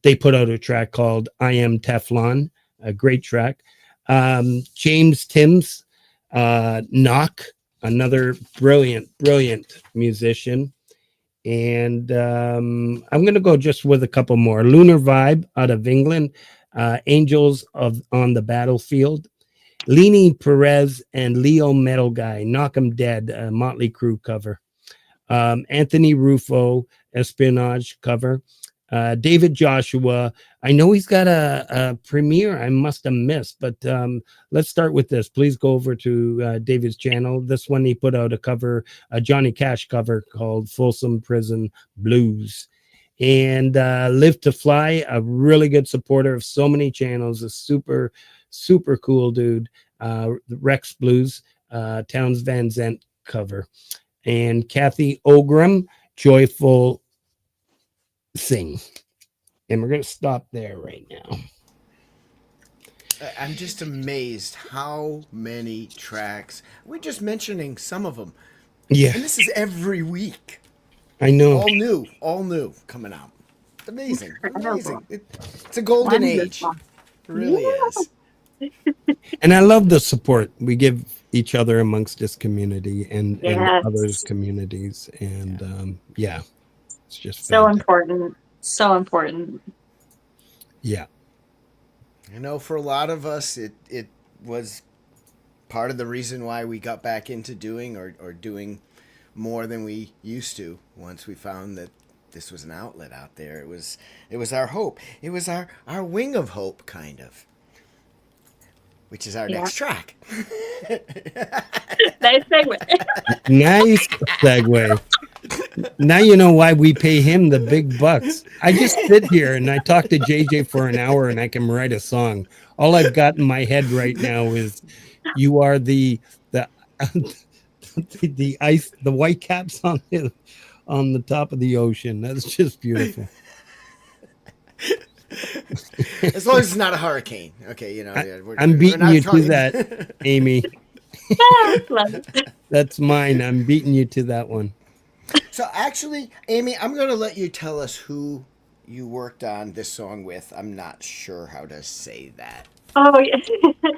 they put out a track called I Am Teflon, a great track. James Timms, Knock, another brilliant musician. And I'm going to go just with a couple more. Lunar Vibe out of England. Angels on the Battlefield. Leni Perez and Leo Metal Guy, Knock 'em Dead, a Motley Crue cover. Anthony Rufo, Espionage cover. David Joshua, I know he's got a premiere I must have missed, but let's start with this. Please go over to David's channel. This one he put out a cover, a Johnny Cash cover called Folsom Prison Blues. And Live to Fly, a really good supporter of so many channels, a super cool dude. Rex Blues, Towns Van Zandt cover. And Kathy Ogram, Joyful Sing. And we're going to stop there right now. I'm just amazed how many tracks. We're just mentioning some of them. Yeah. And this is every week. I know. All new coming out. Amazing. It's a golden age. It really is. And I love the support we give each other amongst this community and others' communities. And it's just so important. So important. Yeah. I know for a lot of us, it was part of the reason why we got back into doing or doing more than we used to once we found that this was an outlet out there. It was our hope. It was our wing of hope, kind of. Which is our next track. Nice segue. Nice segue. Now you know why we pay him the big bucks. I just sit here and I talk to JJ for an hour and I can write a song. All I've got in my head right now is you are the the ice, the white caps on the top of the ocean. That's just beautiful. As long as it's not a hurricane. Okay, you know. I'm beating you to that, Amy. That's mine. I'm beating you to that one. So actually, Amy, I'm going to let you tell us who you worked on this song with. I'm not sure how to say that. Oh, yeah.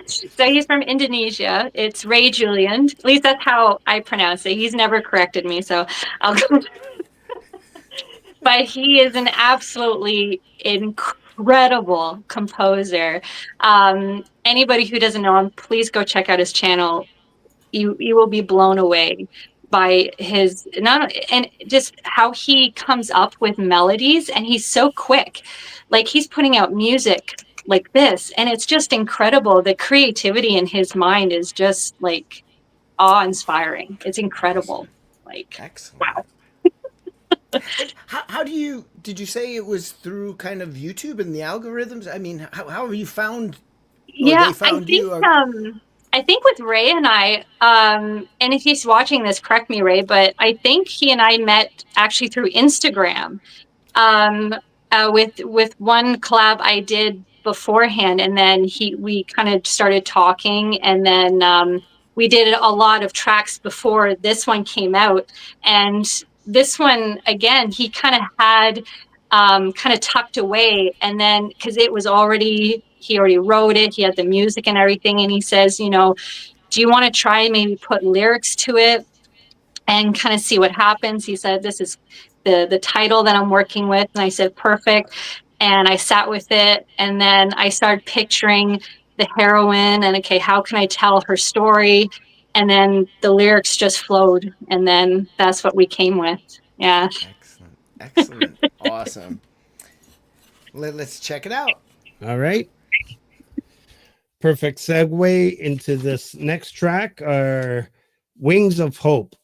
So he's from Indonesia. It's Ray Julian. At least that's how I pronounce it. He's never corrected me, so I'll go. But he is an absolutely incredible composer. Anybody who doesn't know him, please go check out his channel. You will be blown away by his and just how he comes up with melodies, and he's so quick. Like, he's putting out music like this, and it's just incredible. The creativity in his mind is just like awe-inspiring. It's incredible. Like, excellent. Wow. How did you say it was through kind of YouTube and the algorithms? I mean, how have you found? Yeah, they found I think with Ray and I, and if he's watching this, correct me, Ray, but I think he and I met actually through Instagram, with one collab I did beforehand, and then we kind of started talking, and then we did a lot of tracks before this one came out, and this one again he kind of had kind of tucked away, and then because he already wrote it, he had the music and everything, and he says, you know, do you want to try maybe put lyrics to it and kind of see what happens? He said, this is the title that I'm working with, and I said, perfect. And I sat with it, and then I started picturing the heroine, and okay, how can I tell her story? And then the lyrics just flowed, and then that's what we came with. Yeah. Excellent. Awesome. Let's check it out. All right. Perfect segue into this next track are Wings of Hope.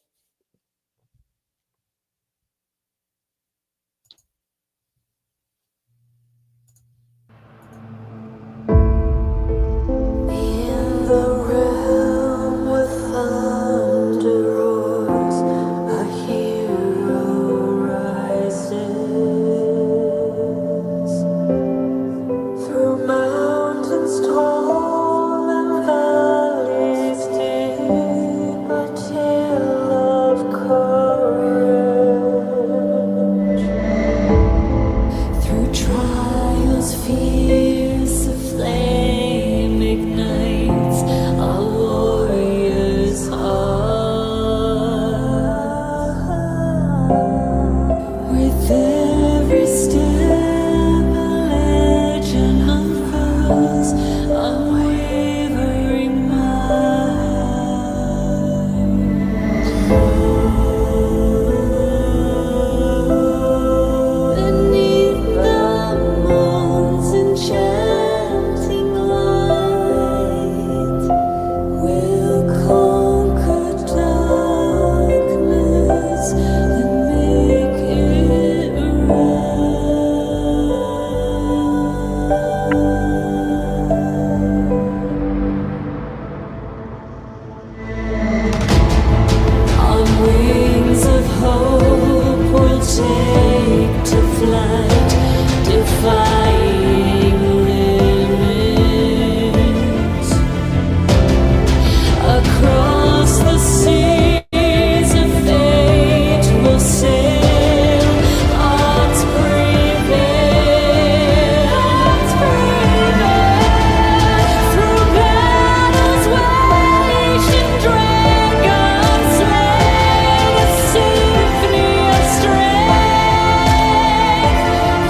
In the realm where thunder roars, a hero rises. Through mountains tall and valleys deep, a tale of courage. Through trials fierce, a flame ignites a warrior's heart. With every step, a legend unfurls, unwavering mind. Beneath the moon's enchanting light, we'll conquer darkness and make it On wings of hope, we'll take to flight, defying limits. Across the seas of fate, we'll sail. Hearts prevail, hearts prevail. Through battles where ancient dragons slay, a symphony of strength.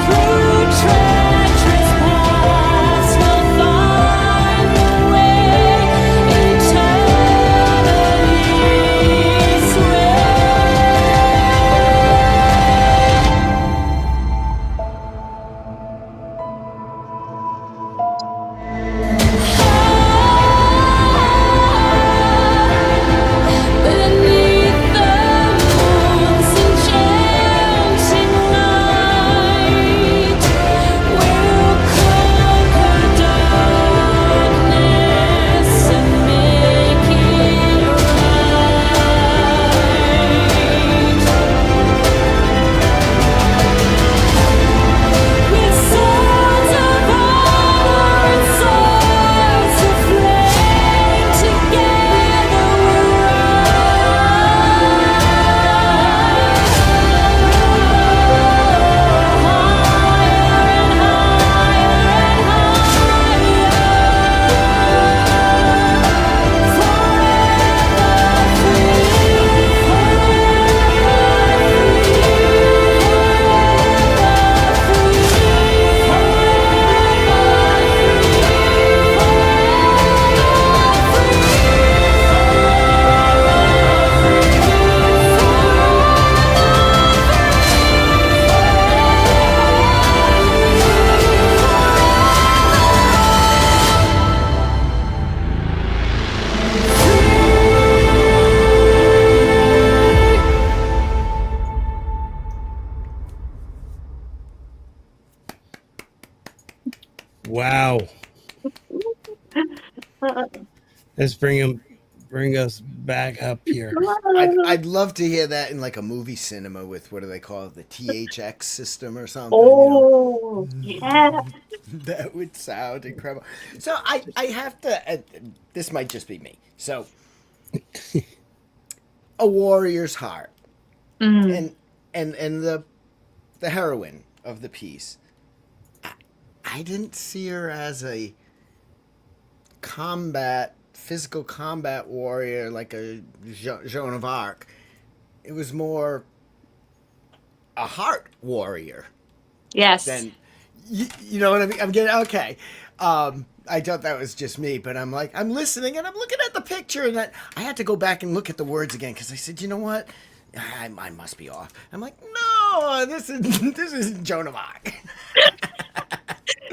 Through Wow. Let's bring us back up here. I'd love to hear that in like a movie cinema with, what do they call it, the THX system or something. Oh, yeah. That would sound incredible. So I have to. This might just be me. So, a warrior's heart, Mm. and the heroine of the piece. I didn't see her as a physical combat warrior like a Joan of Arc. It was more a heart warrior. Yes. Then you know what I mean? I'm getting okay. I thought that was just me, but I'm like, I'm listening and I'm looking at the picture, and I had to go back and look at the words again because I said, you know what? I must be off. I'm like, no, this is Joan of Arc.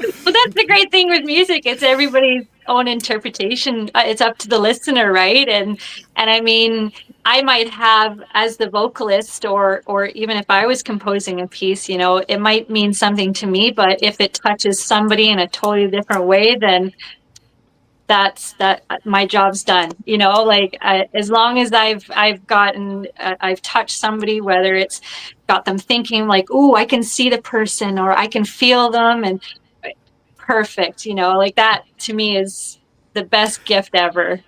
Well, that's the great thing with music. It's everybody's own interpretation. It's up to the listener, right? And I mean, I might have, as the vocalist, or even if I was composing a piece, you know, it might mean something to me. But if it touches somebody in a totally different way, then that's that. My job's done. You know, like as long as I've touched somebody, whether it's got them thinking like, "Ooh, I can see the person," or I can feel them, and perfect, you know, like that to me is the best gift ever.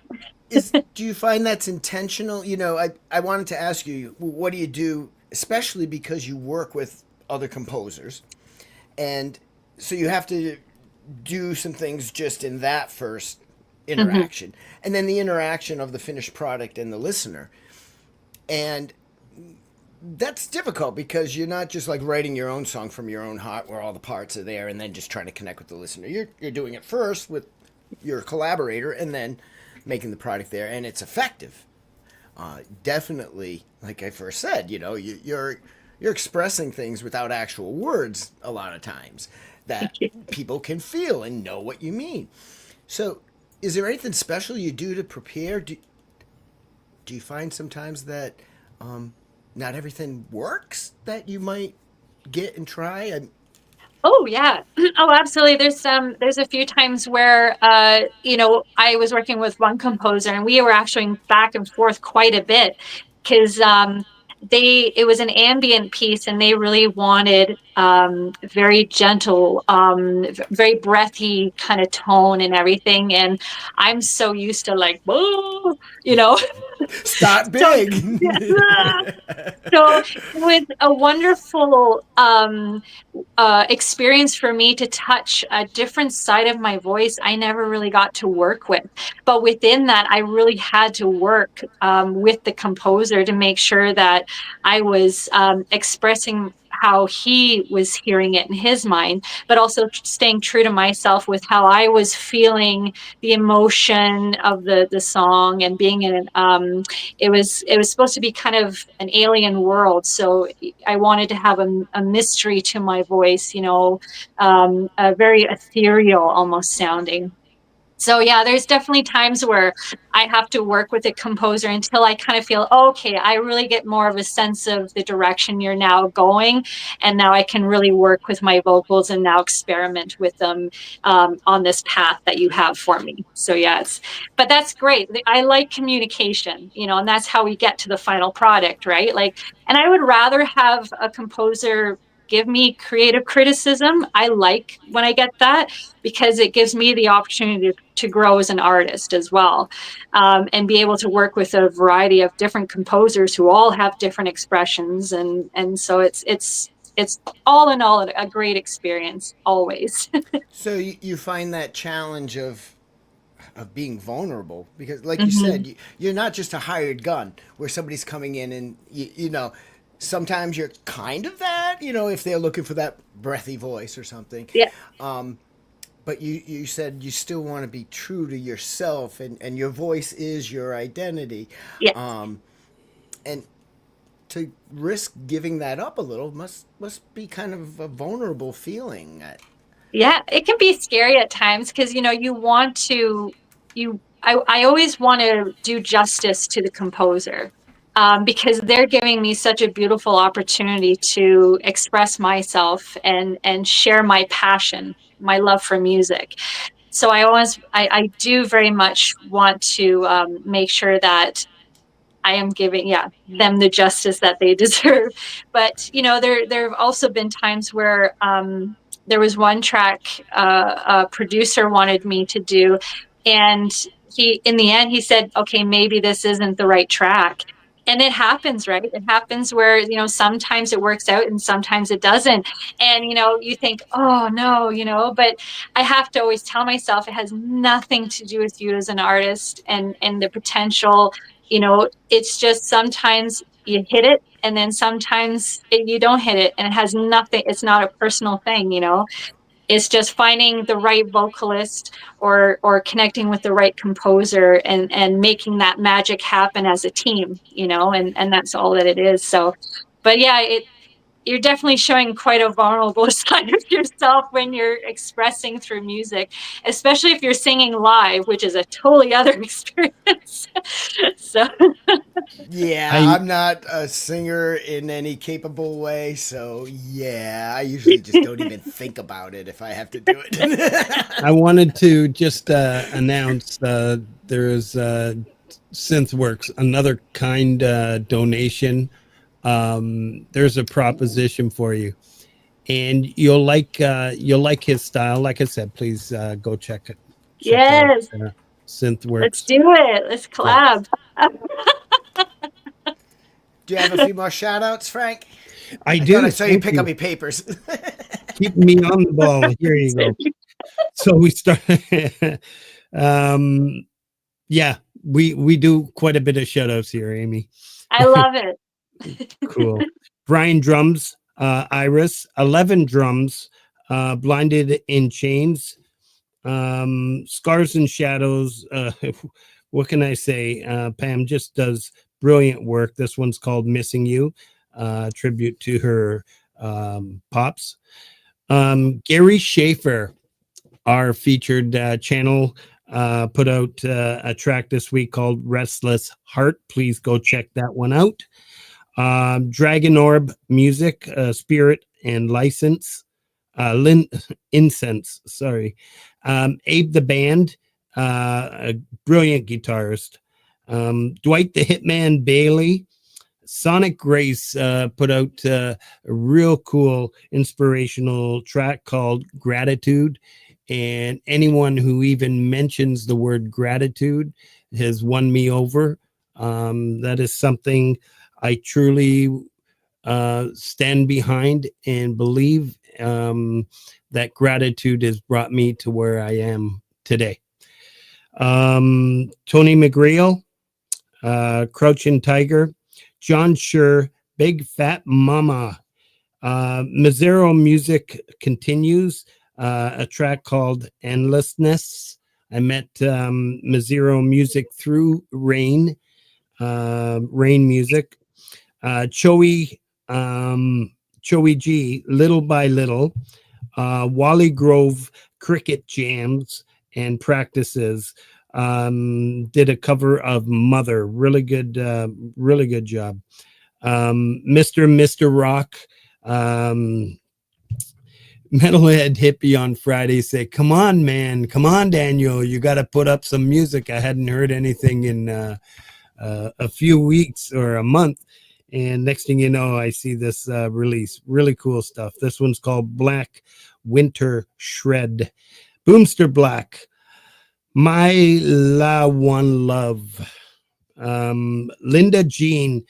Do you find that's intentional? You know, I wanted to ask you, what do you do, especially because you work with other composers, and so you have to do some things just in that first interaction, and then the interaction of the finished product and the listener, and that's difficult because you're not just like writing your own song from your own heart where all the parts are there and then just trying to connect with the listener. You're doing it first with your collaborator and then making the product there, and it's effective. Definitely, like I first said, you know, you're expressing things without actual words a lot of times that people can feel and know what you mean. So, is there anything special you do to prepare? Do you find sometimes that not everything works that you might get and try? Oh yeah. Oh, absolutely. There's a few times where you know, I was working with one composer and we were actually back and forth quite a bit because it was an ambient piece and they really wanted very gentle, very breathy kind of tone and everything. And I'm so used to like, whoa, you know. Start big. So it was a wonderful experience for me to touch a different side of my voice I never really got to work with. But within that, I really had to work with the composer to make sure that I was expressing how he was hearing it in his mind, but also staying true to myself with how I was feeling the emotion of the song and being in it was supposed to be kind of an alien world, so I wanted to have a mystery to my voice, you know, a very ethereal almost sounding. So yeah, there's definitely times where I have to work with a composer until I kind of feel, oh, okay, I really get more of a sense of the direction you're now going. And now I can really work with my vocals and now experiment with them on this path that you have for me. So yeah, but that's great. I like communication, you know, and that's how we get to the final product, right? Like, and I would rather have a composer give me creative criticism. I like when I get that because it gives me the opportunity to grow as an artist as well, and be able to work with a variety of different composers who all have different expressions, and so it's all in all a great experience always. So you find that challenge of being vulnerable because, like you said, you're not just a hired gun where somebody's coming in and you know. Sometimes you're kind of that, you know, if they're looking for that breathy voice or something. Yeah. But you said you still want to be true to yourself, and your voice is your identity. Yeah. And to risk giving that up a little must be kind of a vulnerable feeling. Yeah, it can be scary at times because, you know, I always want to do justice to the composer. because they're giving me such a beautiful opportunity to express myself and share my passion, my love for music. So I do very much want to make sure that I am giving, them the justice that they deserve. But there have also been times where there was one track a producer wanted me to do, and in the end, he said, "Okay, maybe this isn't the right track." And it happens, right? It happens where sometimes it works out and sometimes it doesn't. And you think, "Oh no," but I have to always tell myself it has nothing to do with you as an artist and the potential. It's just sometimes you hit it and then sometimes you don't hit it, and it has nothing, it's not a personal thing. It's just finding the right vocalist or connecting with the right composer and making that magic happen as a team, and that's all that it is. So, but yeah, you're definitely showing quite a vulnerable side of yourself when you're expressing through music, especially if you're singing live, which is a totally other experience. So Yeah, I'm not a singer in any capable way, so yeah, I usually just don't even think about it if I have to do it. I wanted to just announce there's Synthworks, another kind donation. There's a proposition for you, and you'll like his style. Like I said, please go check it. yes, Out Synthworks. let's do it. Let's collab. Do you have a few more shout outs, Frank? I do. Thought I saw you pick up your papers. Keep me on the ball. Here you go. So we start. Yeah, we do quite a bit of shout outs here, Amy. I love it. Cool. Brian drums, Iris, 11 drums, Blinded in Chains, Scars and Shadows. What can I say? Pam just does brilliant work. This one's called Missing You, tribute to her pops. Gary Schaefer, our featured channel, put out a track this week called Restless Heart. Please go check that one out. Dragon Orb Music, Spirit and License, Incense, sorry. Abe the Band, a brilliant guitarist. Dwight the Hitman Bailey. Sonic Grace put out a real cool inspirational track called Gratitude. And anyone who even mentions the word gratitude has won me over. That is something I truly stand behind and believe that gratitude has brought me to where I am today. Tony McGreal, Crouching Tiger, John Scher, Big Fat Mama. Mazzaro Music continues, a track called Endlessness. I met Mazzaro Music through Rain Music. Joey G, Little by Little. Wally Grove Cricket Jams and Practices. Did a cover of Mother. Really good job. Mr. Rock, Metalhead Hippie on Friday say, come on, man. Come on, Daniel. You got to put up some music. I hadn't heard anything in a few weeks or a month. And next thing you know, I see this release. Really cool stuff. This one's called Black Winter Shred. Boomster Black, My La One Love. Linda Jean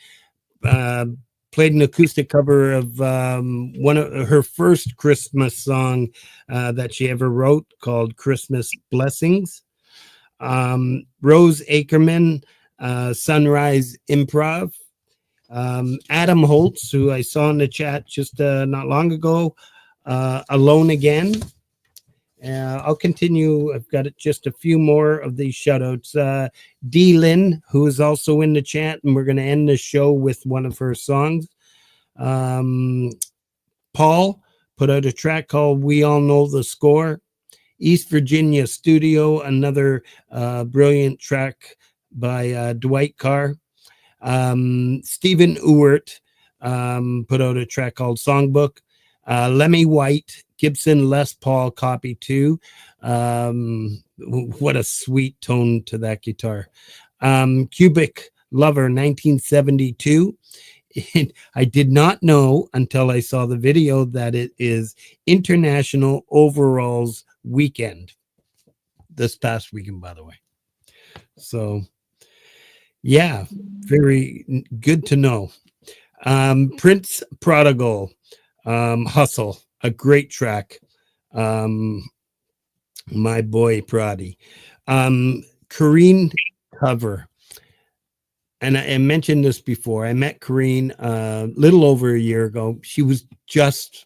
played an acoustic cover of one of her first Christmas song that she ever wrote called Christmas Blessings. Rose Ackerman, Sunrise Improv. Adam Holtz, who I saw in the chat just not long ago, Alone Again. I'll continue. I've got just a few more of these shoutouts. D. Lynn, who is also in the chat, and we're going to end the show with one of her songs. Paul put out a track called We All Know the Score. East Virginia Studio, another brilliant track by Dwight Carr. Stephen Ewart put out a track called Songbook. Lemmy White, Gibson Les Paul Copy 2. What a sweet tone to that guitar. Cubic Lover 1972. I did not know until I saw the video that it is International Overalls Weekend. This past weekend, by the way. So, yeah, very good to know. Prince Prodigal, Hustle, a great track. My boy Prodi. Corrine Cover. And I mentioned this before. I met Corrine a little over a year ago. She was just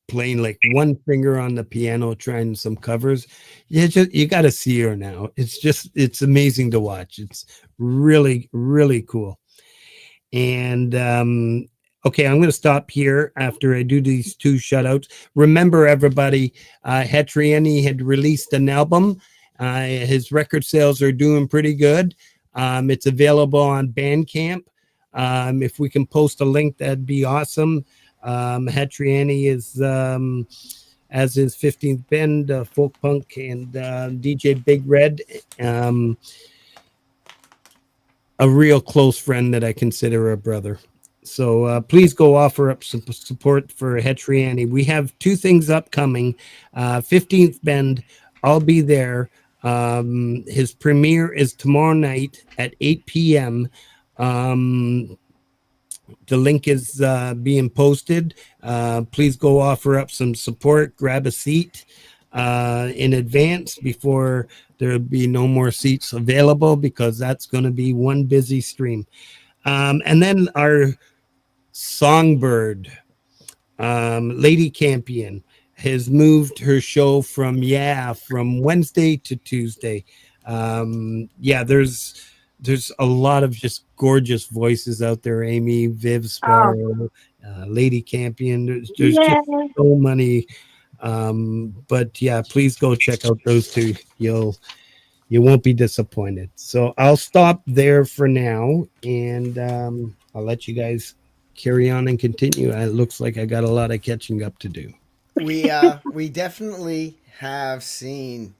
playing like one finger on the piano, trying some covers. You got to see her now. It's amazing to watch. It's really, really cool. And okay, I'm going to stop here after I do these two shoutouts. Remember, everybody, Hetriani had released an album. His record sales are doing pretty good. It's available on BANDCAMP. If we can post a link, that'd be awesome. Hetriani is, as is 15th Bend, Folk Punk, and DJ Big Red. A real close friend that I consider a brother. So please go offer up some support for Hetriani. We have two things upcoming. 15th Bend, I'll be there. His premiere is tomorrow night at 8 p.m. The link is being posted. Please go offer up some support. Grab a seat in advance before there'll be no more seats available, because that's going to be one busy stream. And then our songbird, Lady Campion, has moved her show from Wednesday to Tuesday. There's a lot of just gorgeous voices out there. Amy, Viv Sparrow, Lady Campion. There's just so many. But yeah, please go check out those two. You won't be disappointed. So I'll stop there for now, and I'll let you guys carry on and continue. It looks like I got a lot of catching up to do. We definitely have seen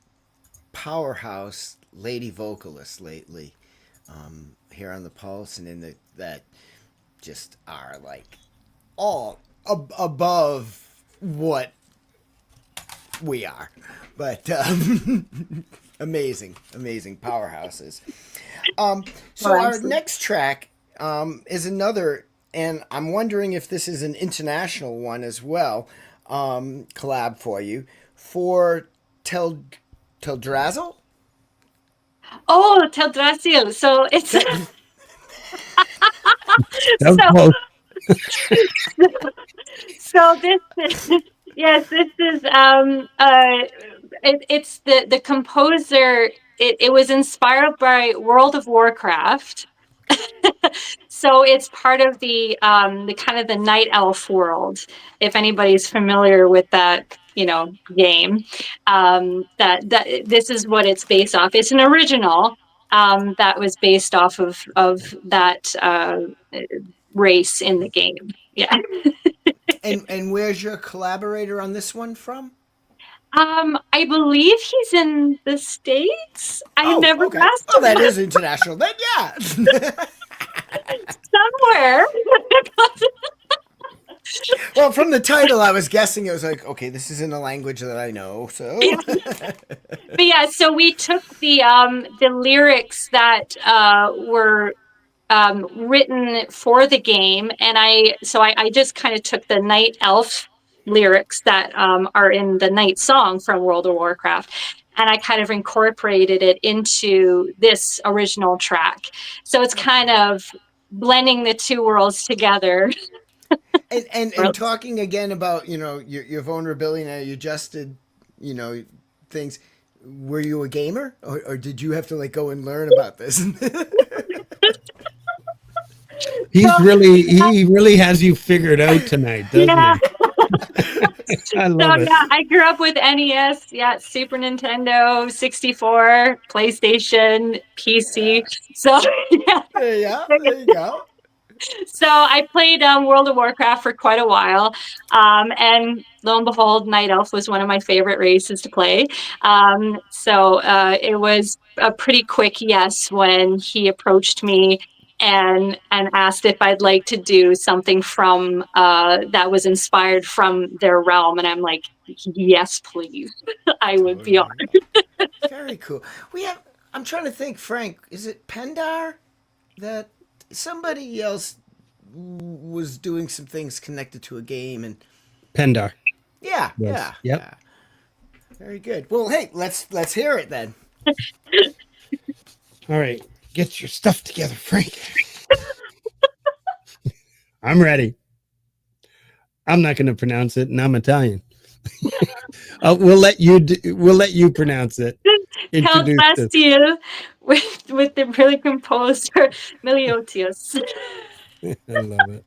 powerhouse lady vocalists lately here on the Pulse, and in that just are like all above what we are, but amazing powerhouses. So our next track is another, and I'm wondering if this is an international one as well. Collab for you for Teldrassil. Oh, Teldrassil. So it's so this is, yes, this is it's the composer. It was inspired by World of Warcraft. So it's part of the kind of the night elf world, if anybody's familiar with that game. That this is what it's based off. It's an original that was based off of that race in the game. Yeah. And where's your collaborator on this one from? I believe he's in the States. I never asked him. Oh, that is international. Then yeah. Somewhere. Well, from the title, I was guessing it was like, okay, this is in a language that I know. So, but yeah, so we took the lyrics that were written for the game, and I just kind of took the night elf lyrics that are in the night song from World of Warcraft, and I kind of incorporated it into this original track. So it's kind of blending the two worlds together. and talking again about your vulnerability and you adjusted things. Were you a gamer, or did you have to like go and learn about this? He really has you figured out tonight, doesn't he? I So love it. yeah, I grew up with NES, yeah, Super Nintendo, 64, PlayStation, PC. So yeah. There you go. There you go. So I played World of Warcraft for quite a while, and lo and behold, Night Elf was one of my favorite races to play. So it was a pretty quick yes when he approached me and asked if I'd like to do something from that was inspired from their realm, and I'm like, yes, please, I would be honored. Very cool. We have. I'm trying to think, Frank. Is it Pendar that somebody else was doing some things connected to a game and Pendar. yeah, Yes. yeah, Yep. yeah. Very good. Well, hey, let's hear it then. All right. Get your stuff together, Frank. I'm ready. I'm not going to pronounce it, and I'm Italian. We'll let you pronounce it. Count Introduce it. Bastille with the really composer Meliotius. I love it.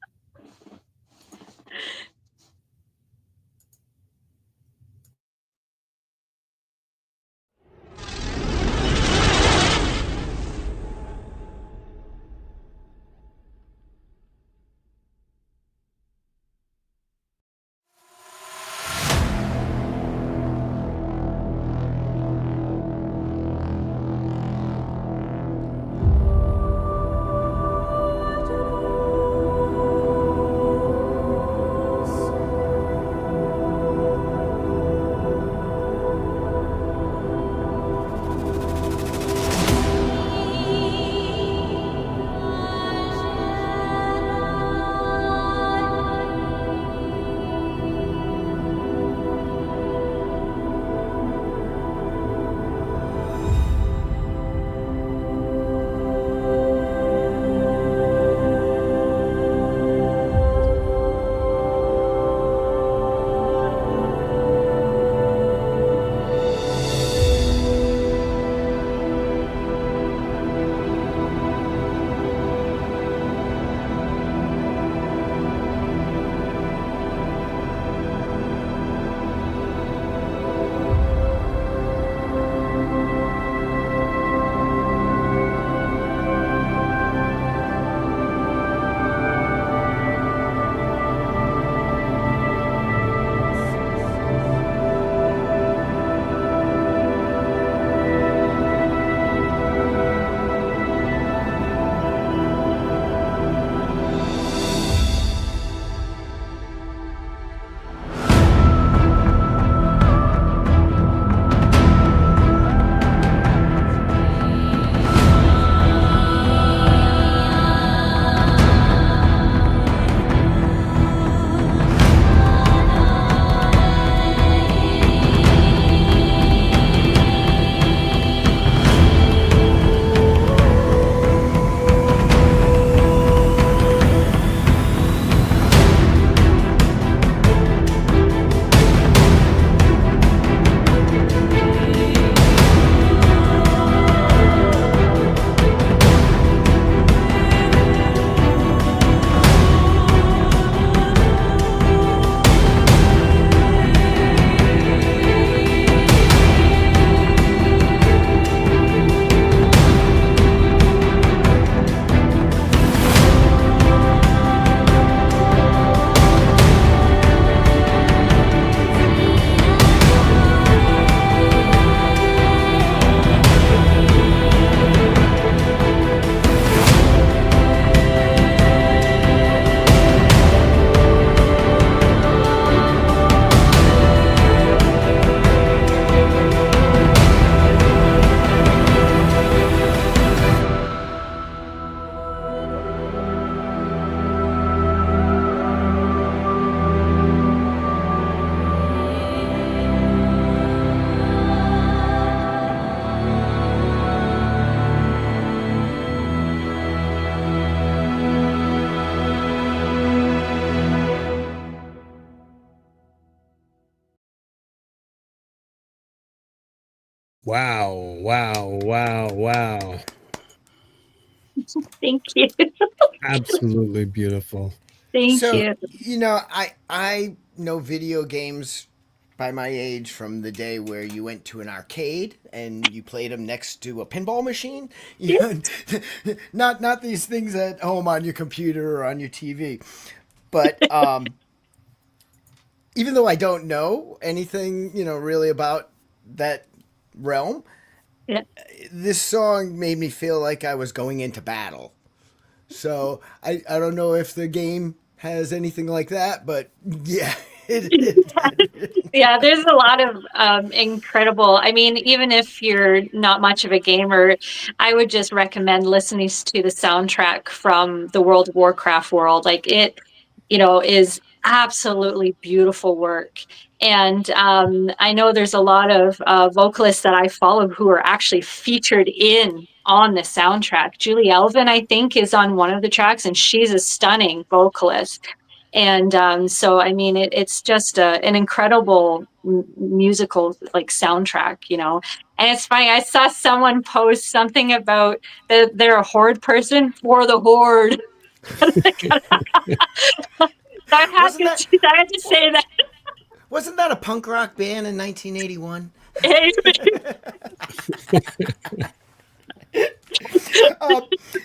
Wow, wow, wow, wow. Thank you. Absolutely beautiful. Thank So, you. I know video games by my age from the day where you went to an arcade and you played them next to a pinball machine. You know, not these things at home on your computer or on your TV. But even though I don't know anything, really about that realm, Yeah. this song made me feel like I was going into battle. So I don't know if the game has anything like that, but yeah, it Yeah, there's a lot of incredible. I mean, even if you're not much of a gamer, I would just recommend listening to the soundtrack from the World of Warcraft world. Like it, is absolutely beautiful work. And I know there's a lot of vocalists that I follow who are actually featured in on the soundtrack. Julie Elvin, I think, is on one of the tracks, and she's a stunning vocalist. And so, I mean, it's just an incredible musical like soundtrack. And it's funny. I saw someone post something about they're a horde person for the horde. So wasn't that I had to say that. wasn't that a punk rock band in 1981?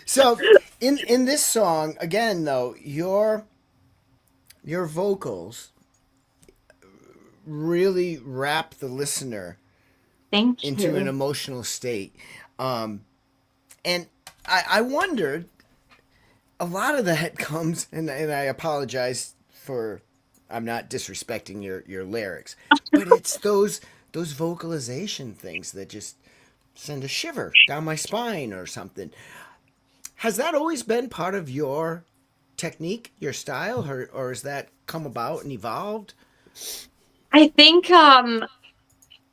So in this song again, though, your vocals really wrap the listener Thank into an you. emotional state. And I wondered, a lot of that comes, and I apologize for, I'm not disrespecting your lyrics, but it's those vocalization things that just send a shiver down my spine or something. Has that always been part of your technique, your style, or has that come about and evolved? I think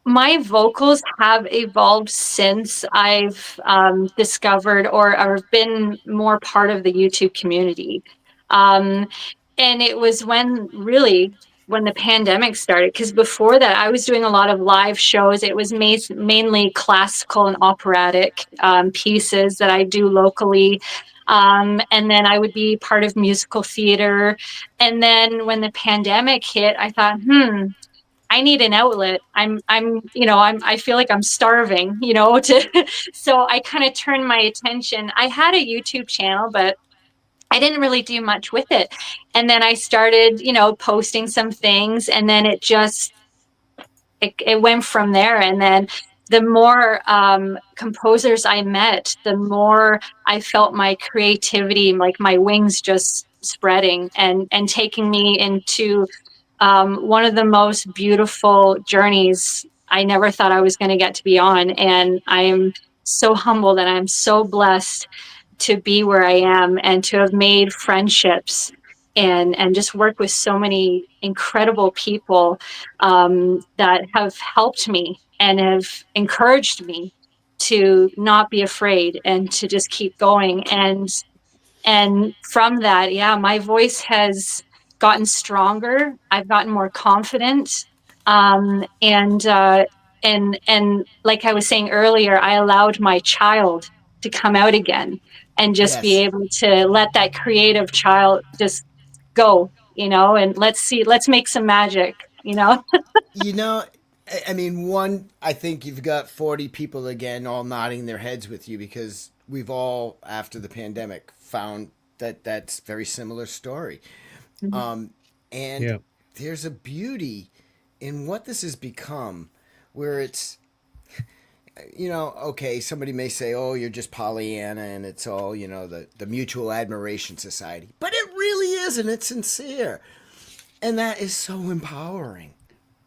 my vocals have evolved since I've discovered or been more part of the YouTube community. Um, and it was when the pandemic started, because before that, I was doing a lot of live shows. It was mainly classical and operatic pieces that I do locally. And then I would be part of musical theater. And then when the pandemic hit, I thought, I need an outlet. I feel like I'm starving, so I kind of turned my attention. I had a YouTube channel, but I didn't really do much with it. And then I started, posting some things, and then it went from there. And then the more composers I met, the more I felt my creativity, like my wings just spreading and taking me into one of the most beautiful journeys I never thought I was going to get to be on. And I am so humbled and I'm so blessed to be where I am and to have made friendships and just work with so many incredible people that have helped me and have encouraged me to not be afraid and to just keep going. And from that, yeah, my voice has gotten stronger. I've gotten more confident. And like I was saying earlier, I allowed my child to come out again and just be Yes. able to let that creative child just go, and let's make some magic. You know, I mean, I think you've got 40 people again all nodding their heads with you because we've all, after the pandemic, found that that's very similar story. Um, and Yeah. there's a beauty in what this has become where it's, okay, somebody may say, oh, you're just Pollyanna and it's all, the Mutual Admiration Society. But it really is, and it's sincere. And that is so empowering.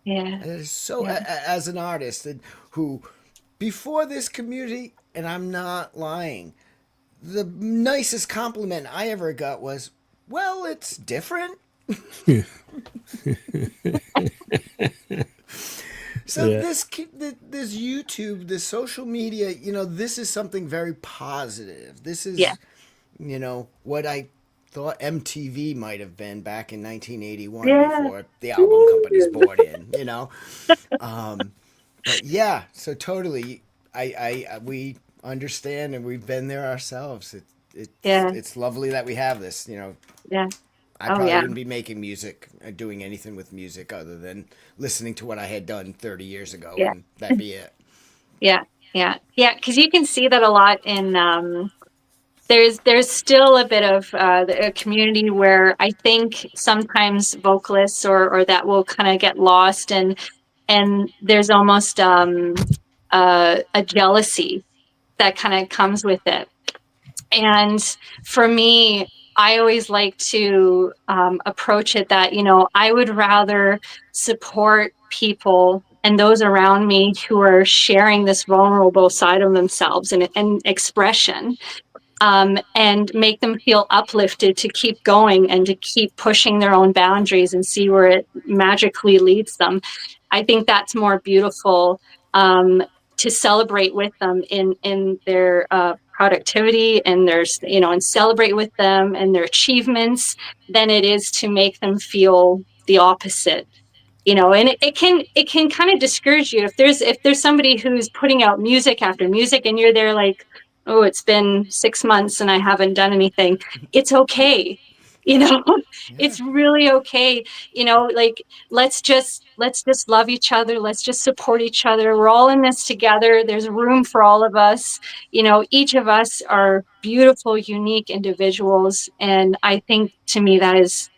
Yeah. And it is so, Yeah. as an artist who, before this community, and I'm not lying, the nicest compliment I ever got was, well, it's different. So Yeah. this YouTube, this social media, this is something very positive. This is, Yeah. what I thought MTV might have been back in 1981 Yeah. before the album companies bought in. But yeah, so totally, we understand and we've been there ourselves. Yeah. It's lovely that we have this. Yeah. I Oh probably yeah. wouldn't be making music, doing anything with music other than listening to what I had done 30 years ago, Yeah. and that'd be it. Yeah. Yeah. Yeah. Because you can see that a lot in there's still a bit of a community where I think sometimes vocalists or that will kind of get lost, and there's almost a jealousy that kind of comes with it. And for me, I always like to approach it that, I would rather support people and those around me who are sharing this vulnerable side of themselves and expression, and make them feel uplifted to keep going and to keep pushing their own boundaries and see where it magically leads them. I think that's more beautiful, to celebrate with them in their productivity and and celebrate with them and their achievements than it is to make them feel the opposite. And it can kind of discourage you if there's somebody who's putting out music after music and you're there like, oh, it's been 6 months and I haven't done anything. It's okay. you know Yeah. it's really okay. Like, let's just love each other, let's just support each other. We're all in this together, there's room for all of us. Each of us are beautiful, unique individuals, and I think, to me, that is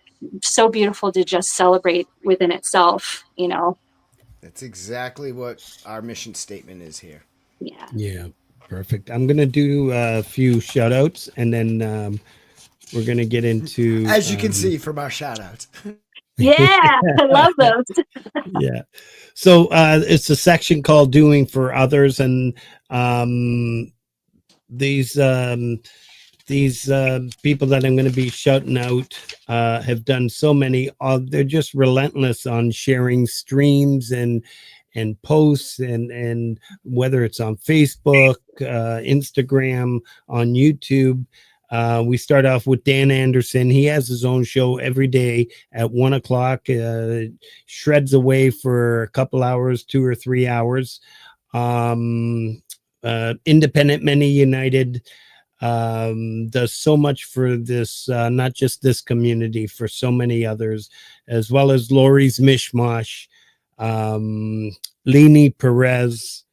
so beautiful to just celebrate within itself. That's exactly what our mission statement is here. Yeah. Yeah, perfect. I'm gonna do a few shout outs, and then we're gonna get into As you can see from our shout outs. Yeah, I love those. yeah. So it's a section called "Doing for Others," and these people that I'm going to be shouting out have done so many. They're just relentless on sharing streams and posts, and whether it's on Facebook, Instagram, on YouTube. We start off with Dan Anderson. He has his own show every day at 1:00. Shreds away for a couple hours, 2 or 3 hours. Independent Many United does so much for this, not just this community, for so many others, as well as Lori's Mishmash, Leni Perez,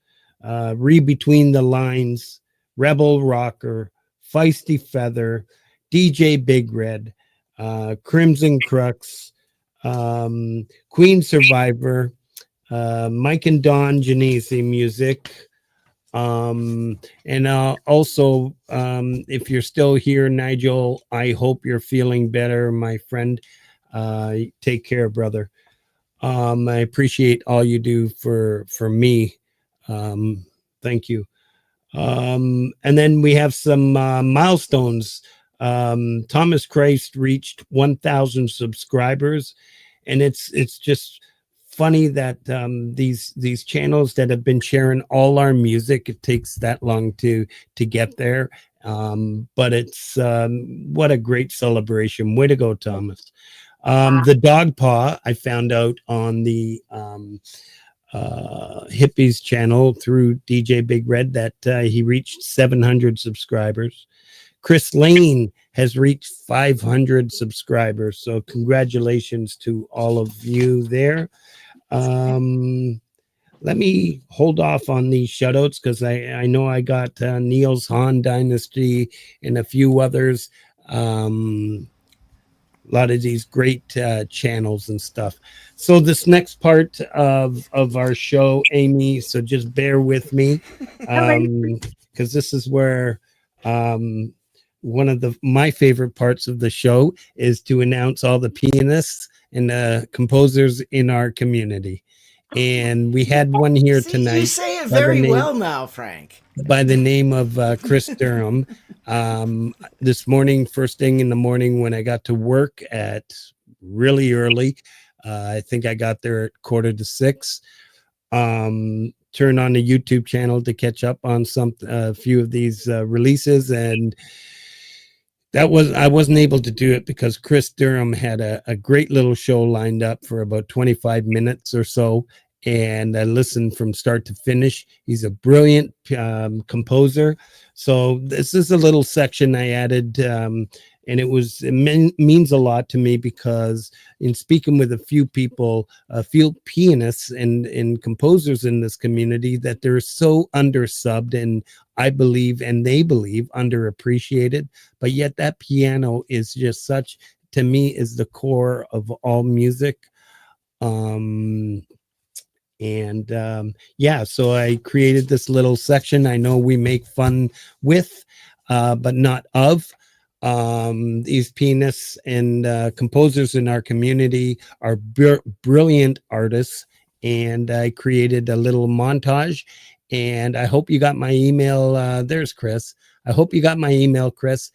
Read Between the Lines, Rebel Rocker, Feisty Feather, DJ Big Red, Crimson Crux, Queen Survivor, Mike and Don Genesi Music. And also, if you're still here, Nigel, I hope you're feeling better, my friend. Take care, brother. I appreciate all you do for me. Thank you. And then we have some milestones. Thomas Christ reached 1,000 subscribers, and it's just funny that these channels that have been sharing all our music, it takes that long to get there. But it's what a great celebration. Way to go, Thomas. The dog paw, I found out on the Hippie's channel through DJ Big Red that he reached 700 subscribers. Chris Lane has reached 500 subscribers. So congratulations to all of you there. Let me hold off on these shoutouts because I know I got Neil's Han Dynasty and a few others. A lot of these great channels and stuff. So this next part of our show, Amy, so just bear with me, because this is where one of my favorite parts of the show is to announce all the pianists and composers in our community. And we had one here tonight. You say it very well now, Frank. By the name of Chris Durham. This morning, first thing in the morning when I got to work at really early, I think I got there at 5:45. Turned on the YouTube channel to catch up on a few of these releases, and I wasn't able to do it because Chris Durham had a great little show lined up for about 25 minutes or so. And I listened from start to finish. He's a brilliant composer. So this is a little section I added And it means a lot to me because in speaking with a few people, a few pianists and composers in this community, that they're so undersubbed, and I believe, and they believe, underappreciated. But yet that piano is just such, to me, is the core of all music. Yeah, so I created this little section. I know we make fun with, but not of. These pianists and composers in our community are brilliant artists, and I created a little montage. And I hope you got my email. There's Chris. I hope you got my email, Chris,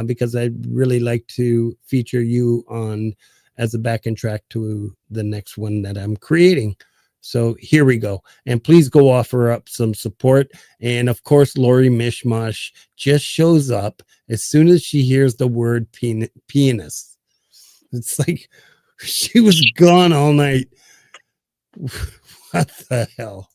because I'd really like to feature you on as a backing track to the next one that I'm creating. So here we go. And please go offer up some support. And of course, Lori Mishmash just shows up as soon as she hears the word pianist. It's like she was gone all night. What the hell?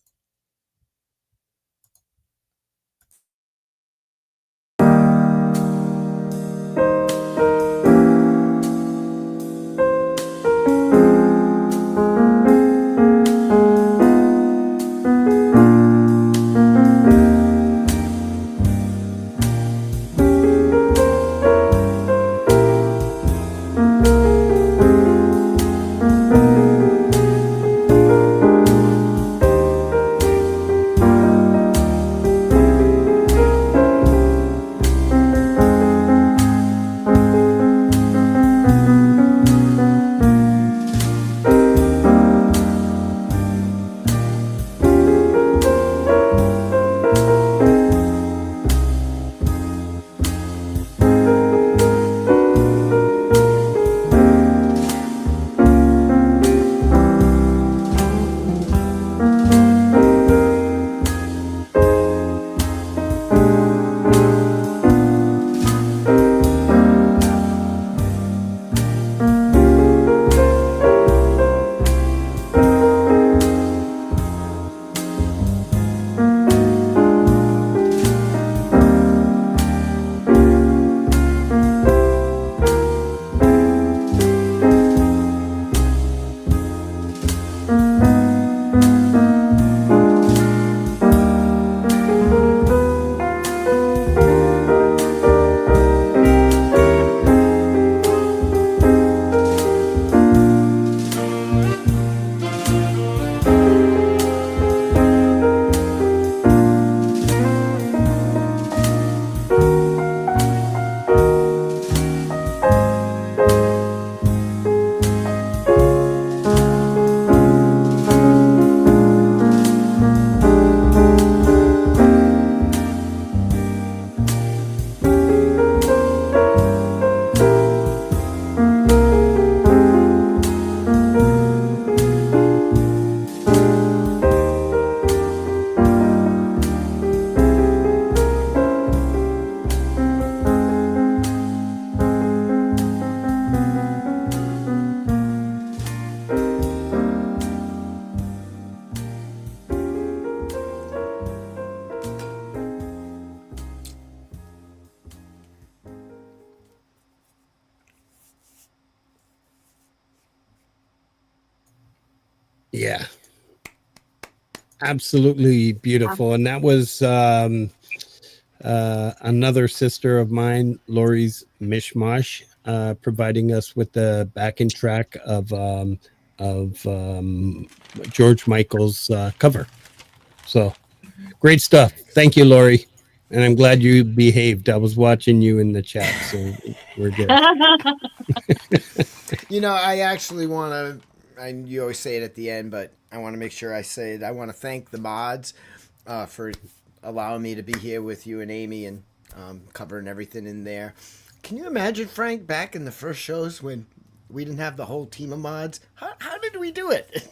Yeah, absolutely beautiful. And that was another sister of mine, Lori's Mishmash, providing us with the backing track of George Michael's cover. So great stuff. Thank you, Lori. And I'm glad you behaved. I was watching you in the chat, so we're good. You know, I actually want to, and you always say it at the end, but I want to make sure I say it. I want to thank the mods for allowing me to be here with you and Amy and covering everything in there. Can you imagine, Frank, back in the first shows when we didn't have the whole team of mods? How did we do it?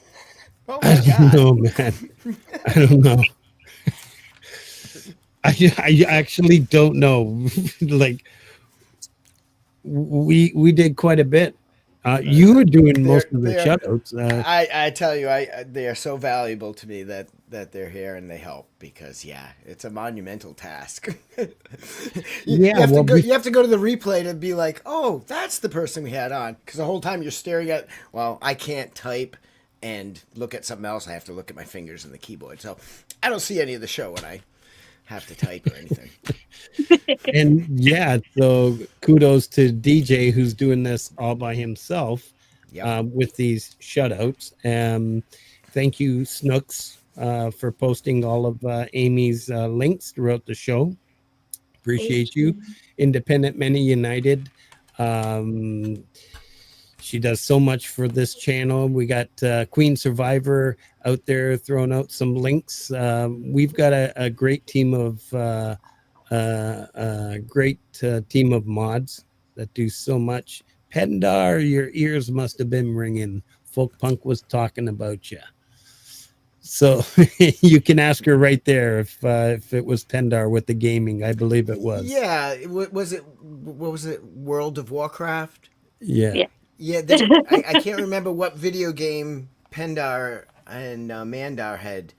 Oh my God. I don't know, man. I don't know. I actually don't know. Like we did quite a bit. You were doing They're, most of the they're, shout outs. I tell you, they are so valuable to me that they're here and they help because it's a monumental task. Yeah, well, You have to go to the replay to be like, oh, that's the person we had on, because the whole time you're staring at. Well, I can't type and look at something else. I have to look at my fingers and the keyboard, so I don't see any of the show when I have to type or anything. and yeah, so kudos to DJ who's doing this all by himself. Yep. With these shutouts. Thank you, Snooks, for posting all of Amy's links throughout the show. Appreciate you. Independent Many United. She does so much for this channel. We got Queen Survivor out there throwing out some links. We've got a great team of team of mods that do so much. Pendar, your ears must have been ringing. Folk Punk was talking about you. So you can ask her right there if it was Pendar with the gaming. I believe it was. Yeah, what was it? World of Warcraft? Yeah. Yeah, I can't remember what video game Pendar and Mandar had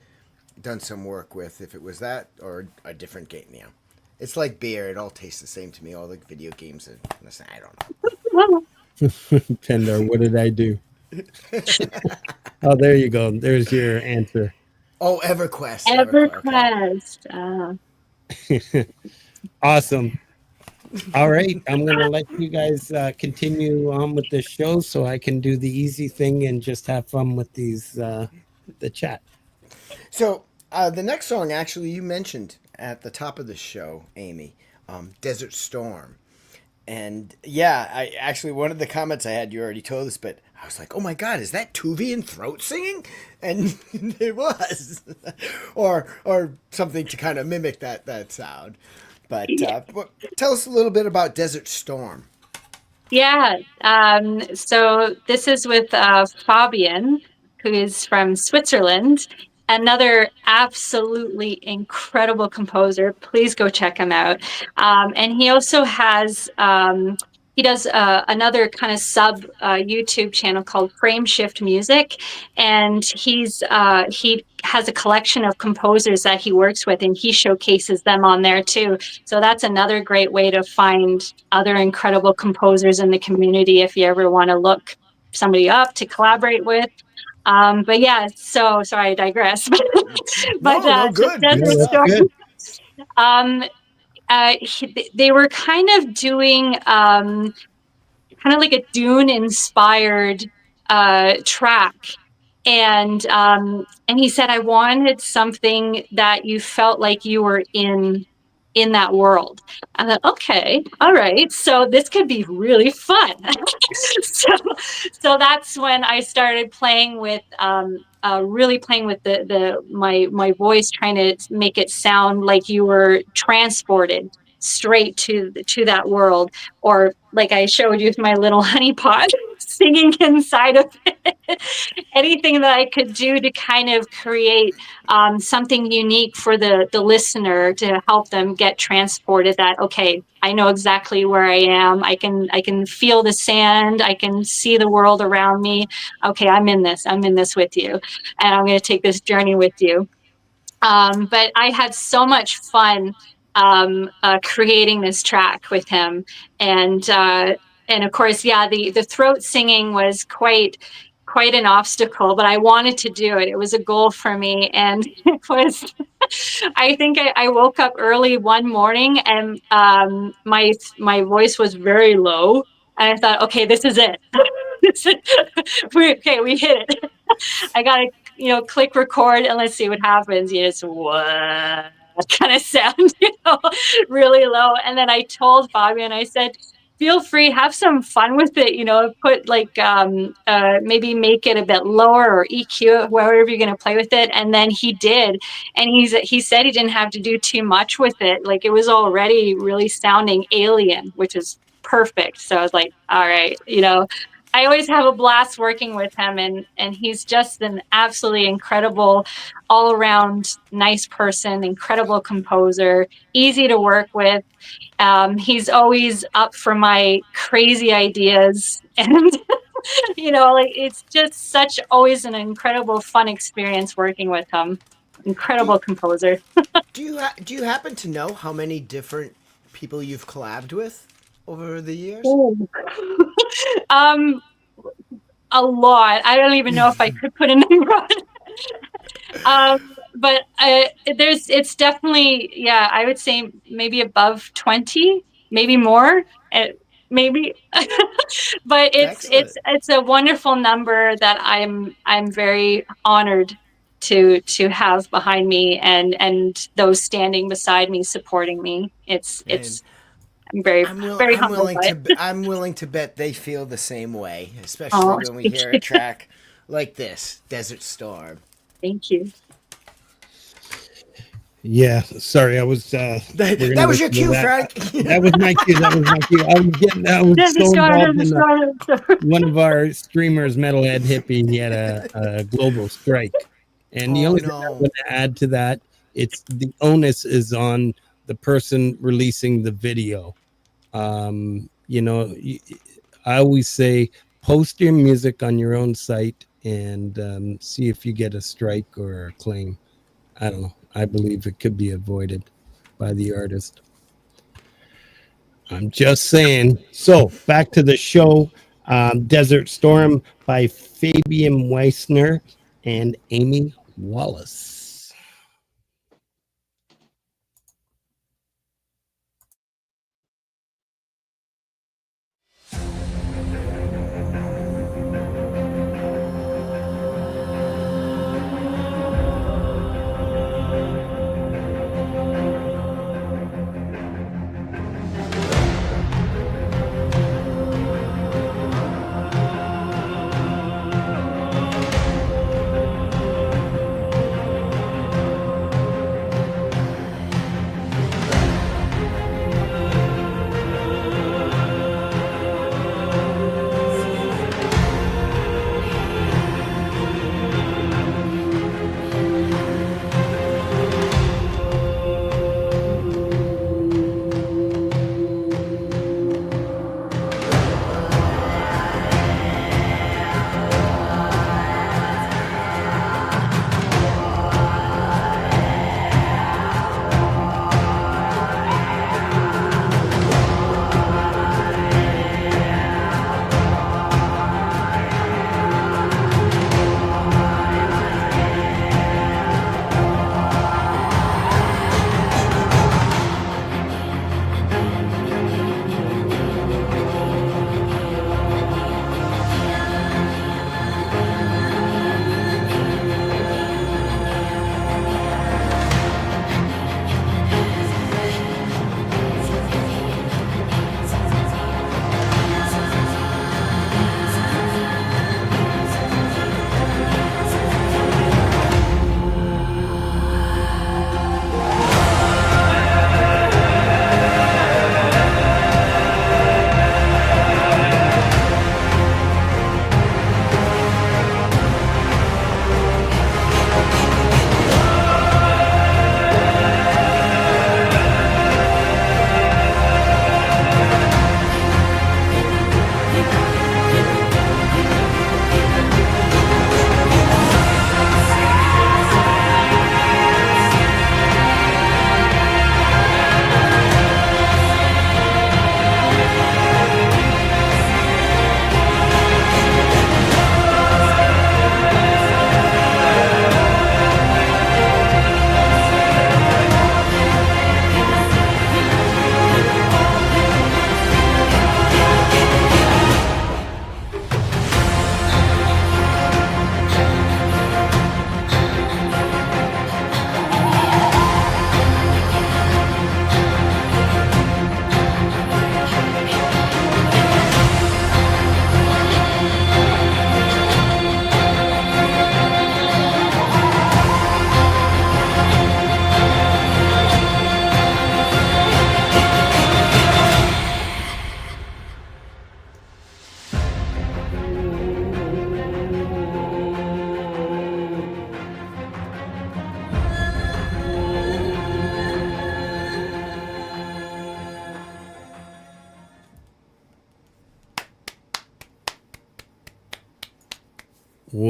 done some work with, if it was that or a different game. Yeah, it's like beer; it all tastes the same to me. All the video games, I don't know. Pendar, what did I do? Oh, there you go. There's your answer. Oh, EverQuest. EverQuest. Awesome. All right, I'm going to let you guys continue on with the show so I can do the easy thing and just have fun with these the chat. So the next song, actually, you mentioned at the top of the show, Amy, Desert Storm. And I actually, one of the comments I had, you already told us, but I was like, oh my God, is that Tuvian throat singing? And it was. or something to kind of mimic that sound. But tell us a little bit about Desert Storm. Yeah. So this is with Fabian, who is from Switzerland. Another absolutely incredible composer. Please go check him out. And he also has, he does another kind of sub YouTube channel called Frame Shift Music. And he has a collection of composers that he works with, and he showcases them on there too. So that's another great way to find other incredible composers in the community if you ever want to look somebody up to collaborate with. But yeah, so sorry, I digress. No, good. Desert Storm, they were kind of doing kind of like a Dune inspired track. And he said, I wanted something that you felt like you were in that world. I thought, okay, all right, so this could be really fun. so that's when I started playing with really playing with my voice, trying to make it sound like you were transported straight to that world, or like I showed you with my little honeypot singing inside of it. Anything that I could do to kind of create something unique for the listener to help them get transported, that okay, I know exactly where I am, I can feel the sand, I can see the world around me. Okay, I'm in this with you, and I'm going to take this journey with you. But I had so much fun creating this track with him, and of course, the throat singing was quite an obstacle, but I wanted to do it. It was a goal for me, and it was. I think I woke up early one morning, and my voice was very low, and I thought, okay, this is it. We hit it. I gotta click record and let's see what happens. It's what kind of sound, really low. And then I told Fabian, I said, feel free, have some fun with it, put like maybe make it a bit lower or EQ, wherever you're going to play with it. And then he did, and he said he didn't have to do too much with it. Like, it was already really sounding alien, which is perfect. So I was like, all right, I always have a blast working with him, and he's just an absolutely incredible, all around nice person, incredible composer, easy to work with. He's always up for my crazy ideas, and You know, like it's just such always an incredible fun experience working with him. Incredible composer. Do you happen to know how many different people you've collabed with over the years? Ooh. um, a lot. I don't even know if I could put a number on it. But it's definitely, yeah, I would say maybe above 20, maybe more, maybe. But Excellent. it's a wonderful number that I'm very honored to have behind me, and those standing beside me supporting me. And I'm very very humbled by it. I'm willing to bet they feel the same way, especially Oh, when we thank hear a you. track like this, Desert Storm. Thank you. Yeah, sorry, I was. That was your cue, Frank. That was my cue. That was my cue. I was There's a so star, involved there's in a star. one of our streamers, Metalhead Hippie. He had a global strike, and the Oh only thing I no. want to add to that, it's the onus is on the person releasing the video. You know, I always say post your music on your own site and see if you get a strike or a claim. I don't know. I believe it could be avoided by the artist. I'm just saying. So back to the show. Desert Storm by Fabian Weissner and Amy Wallace.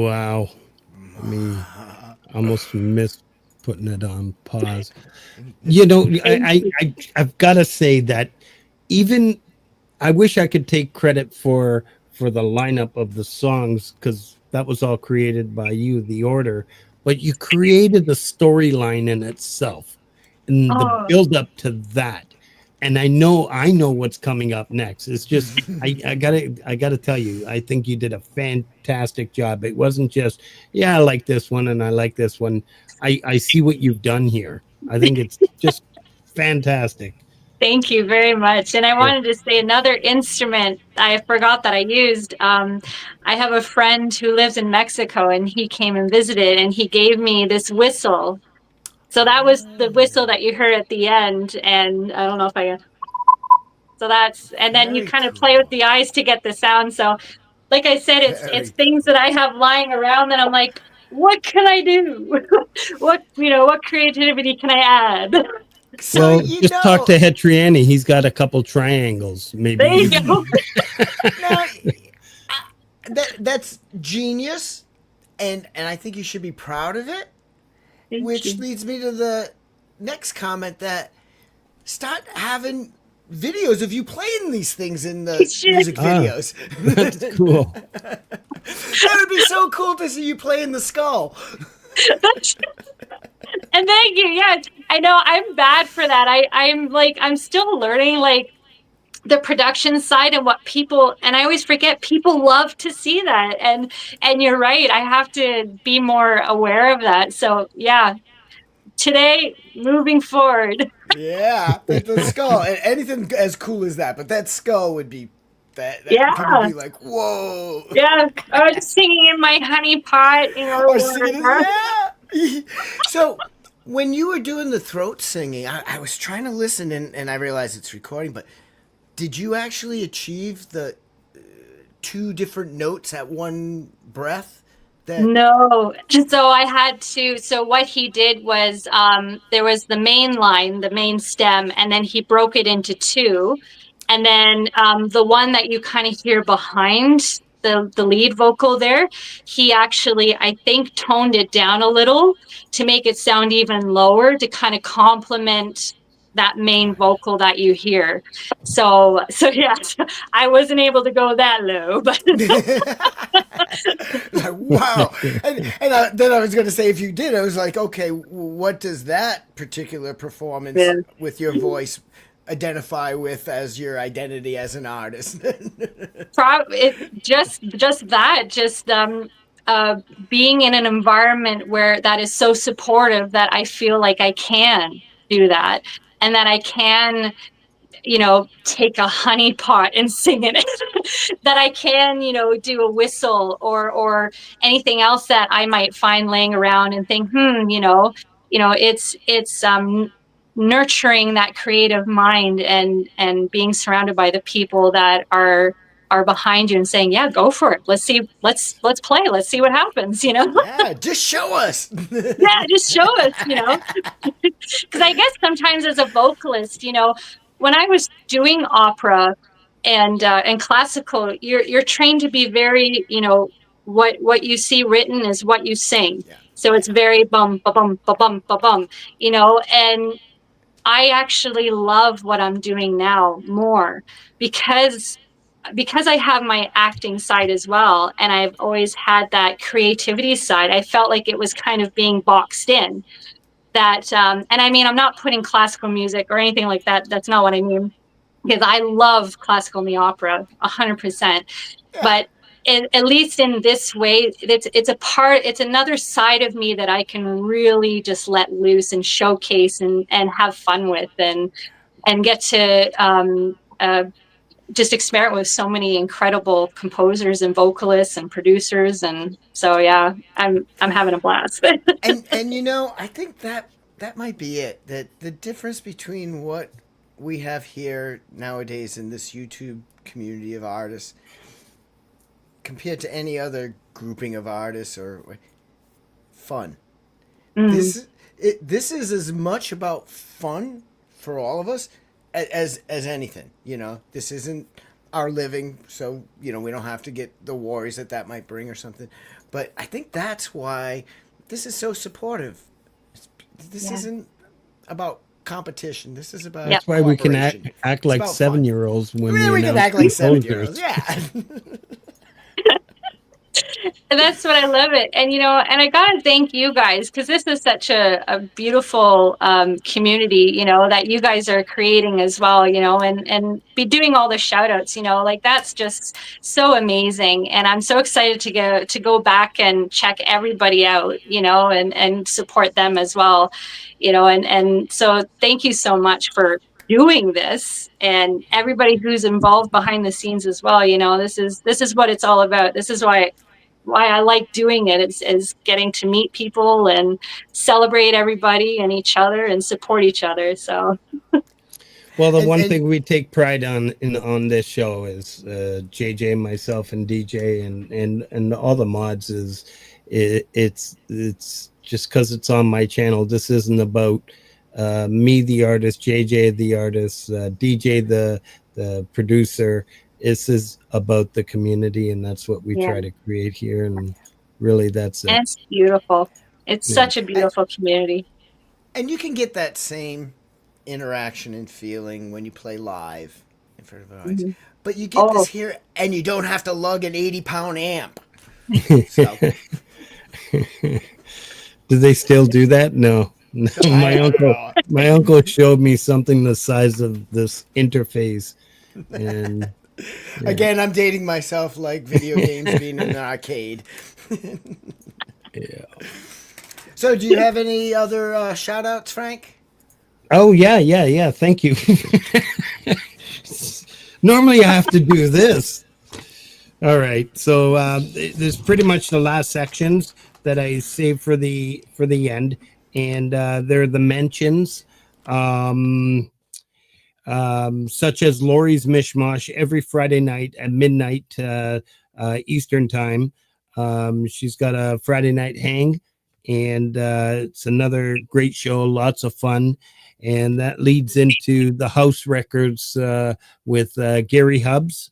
Wow. I mean, almost missed putting it on pause. You know, I've got to say that even I wish I could take credit for the lineup of the songs because that was all created by you, the order. But you created the storyline in itself and the Oh, build up to that. And I know what's coming up next. It's just I gotta tell you, I think you did a fantastic job. It wasn't just, yeah, I like this one and I like this one. I see what you've done here. I think it's just fantastic. thank you very much. And I Yeah. wanted to say another instrument I forgot that I used. I have a friend who lives in Mexico, and he came and visited, and he gave me this whistle. So that was the whistle that you heard at the end. And I don't know if I, so that's, and then you Very kind of play with cool. the eyes to get the sound. So like I said, it's Very things cool. that I have lying around that I'm like, what can I do? What creativity can I add? So Well, you just talk know to Hetriani. He's got a couple triangles. Maybe There you you go. now that's genius, and I think you should be proud of it. Thank Which you. leads me to the next comment that start having videos of you playing these things in the Sure. music Ah. videos. That's cool. That would be so cool to see you playing the skull. And thank you. Yeah, I know I'm bad for that. I'm still learning like the production side and what people, and I always forget people love to see that. And you're right. I have to be more aware of that. So yeah, today moving forward. Yeah, the skull. Anything as cool as that, but that skull would be that people Yeah. be like, whoa. Yeah. I was singing in my honey pot, or Or singing whatever. it, yeah. So when you were doing the throat singing, I was trying to listen and I realized it's recording, but did you actually achieve the two different notes at one breath? That No. So I had to, so what he did was there was the main line, the main stem, and then he broke it into two. And then the one that you kind of hear behind the lead vocal there, he actually, I think, toned it down a little to make it sound even lower to kind of complement that main vocal that you hear. So yeah, I wasn't able to go that low, but like wow, and then I was going to say if you did, I was like, okay, what does that particular performance yeah. with your voice identify with as your identity as an artist? Just that, just uh being in an environment where that is so supportive that I feel like I can do that, and that I can, take a honey pot and sing in it. That I can, do a whistle or anything else that I might find laying around and think, it's nurturing that creative mind, and being surrounded by the people that are behind you and saying, yeah, go for it. Let's see, let's play. Let's see what happens, Yeah, just show us. Yeah, just show us, because I guess sometimes as a vocalist, when I was doing opera and classical, you're trained to be very, what you see written is what you sing. Yeah. So it's very bum ba bum ba bum ba bum, and I actually love what I'm doing now more because I have my acting side as well, and I've always had that creativity side. I felt like it was kind of being boxed in. That and I mean, I'm not putting classical music or anything like that. That's not what I mean, because I love classical and the opera 100%. Yeah. But at least in this way, it's another side of me that I can really just let loose and showcase and have fun with, and get to just experiment with so many incredible composers and vocalists and producers. And so yeah, I'm having a blast. And I think that might be it. That the difference between what we have here nowadays in this YouTube community of artists compared to any other grouping of artists or fun. Mm. This is as much about fun for all of us as anything. This isn't our living, so we don't have to get the worries that might bring or something. But I think that's why this is so supportive. This Yeah. isn't about competition. This is about That's why we can act It's like about fun. 7-year-olds when Yeah, we can announce act like composers. 7-year-olds. Yeah. And that's what I love it. And, and I got to thank you guys, because this is such a beautiful community, that you guys are creating as well, and be doing all the shout outs, like that's just so amazing. And I'm so excited to go back and check everybody out, and support them as well, and so thank you so much for doing this, and everybody who's involved behind the scenes as well. This is what it's all about. This is why I like doing it, is getting to meet people and celebrate everybody and each other and support each other. So, Well, the one and- thing we take pride on this show is JJ, myself, and DJ, and all the mods is it's just because it's on my channel. This isn't about me, the artist, JJ, the artist, DJ, the producer. This is about the community, and that's what we try to create here. And really, that's it. and it's beautiful. It's such a beautiful community. And you can get that same interaction and feeling when you play live in front of an audience. But you get this here, and you don't have to lug an 80-pound amp. So. Do they still do that? No. My uncle showed me something the size of this interface, and again, I'm dating myself, like video games being in an arcade. yeah. So, do you have any other shout outs, Frank? Oh yeah. Thank you. Normally I have to do this. All right. So there's pretty much the last sections that I saved for the end, and they're the mentions, such as Lori's Mishmash every Friday night at midnight Eastern time. She's got a Friday night hang, and it's another great show, lots of fun. And that leads into the house records with Gary Hubbs,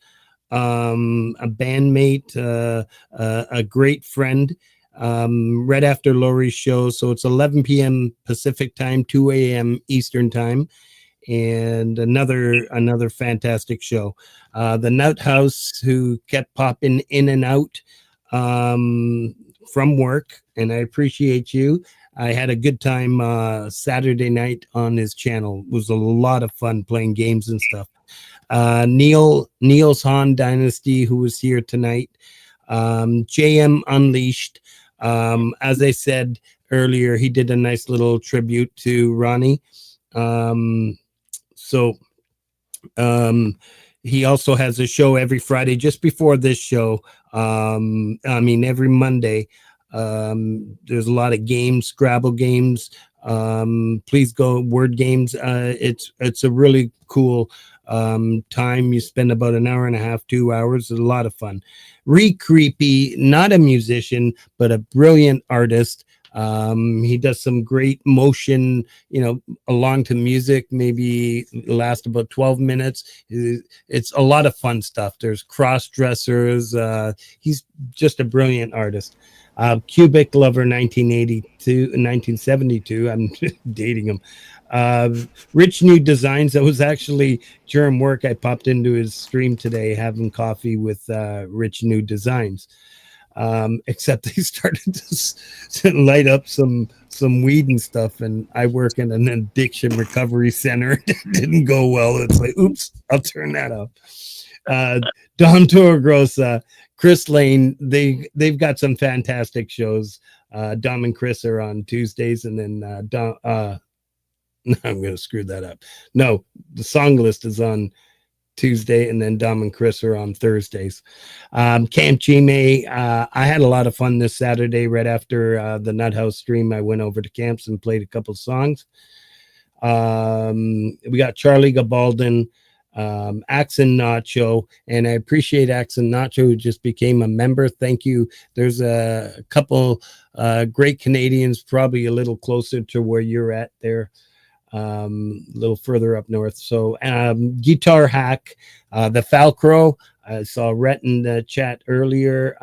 a bandmate, a great friend, right after Lori's show. So it's 11 p.m. Pacific time, 2 a.m. Eastern time. And another fantastic show. The Nut House, who kept popping in and out from work, and I appreciate you. I had a good time Saturday night on his channel. It was a lot of fun playing games and stuff. Neil's Han Dynasty, who was here tonight. JM Unleashed. As I said earlier, he did a nice little tribute to Ronnie. He also has a show every Friday just before this show. Every Monday. There's a lot of games, Scrabble games. Please go word games. It's a really cool time. You spend about an hour and a half, 2 hours. It's a lot of fun. Creepy, not a musician, but a brilliant artist. He does some great motion, along to music, maybe last about 12 minutes. It's a lot of fun stuff. There's cross dressers. He's just a brilliant artist. Cubic Lover 1972. I'm dating him. Rich New Designs. That was actually during work. I popped into his stream today having coffee with Rich New Designs. Except they started to light up some weed and stuff, and I work in an addiction recovery center. It didn't go well. It's like, oops, I'll turn that up. Don Torregrosa, Chris Lane, they've got some fantastic shows. Dom and Chris are on Tuesdays, and then I'm going to screw that up. No, the song list is on Tuesday, and then Dom and Chris are on Thursdays. Camp Gmae, I had a lot of fun this Saturday right after the Nut House stream. I went over to camps and played a couple songs. We got Charlie Gabaldon, Axon Nacho, and I appreciate Axon Nacho, who just became a member. Thank you. There's a couple great Canadians, probably a little closer to where you're at there. A little further up north. So Guitar Hack, the Falcro. I saw Rhett in the chat earlier.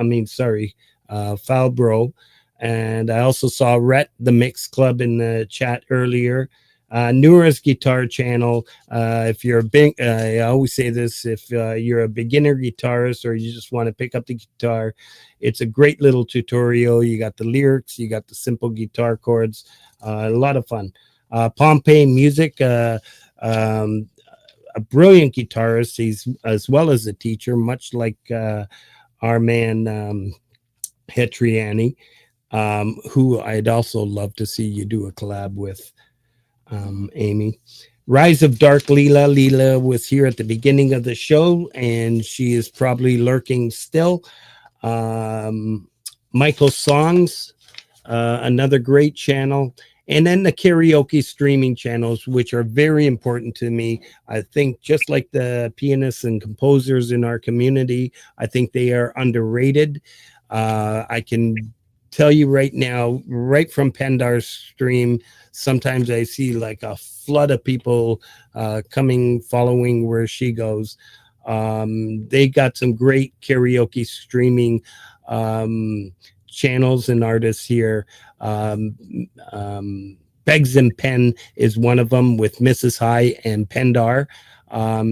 Falbro. And I also saw Rhett, the Mix Club, in the chat earlier. Noura's guitar channel. If you're a big, I always say this, if you're a beginner guitarist or you just want to pick up the guitar, it's a great little tutorial. You got the lyrics, you got the simple guitar chords, a lot of fun. Pompey Music, a brilliant guitarist. He's as well as a teacher, much like our man Hetriani, who I'd also love to see you do a collab with. Amy. Rise of Dark Leela. Leela was here at the beginning of the show, and she is probably lurking still. Michael Songs, another great channel. And then the karaoke streaming channels, which are very important to me. I think just like the pianists and composers in our community, I think they are underrated. I can tell you right now, right from Pendar's stream, sometimes I see like a flood of people coming, following where she goes. They got some great karaoke streaming channels and artists here. Begs and Pen is one of them, with Mrs. High and Pendar.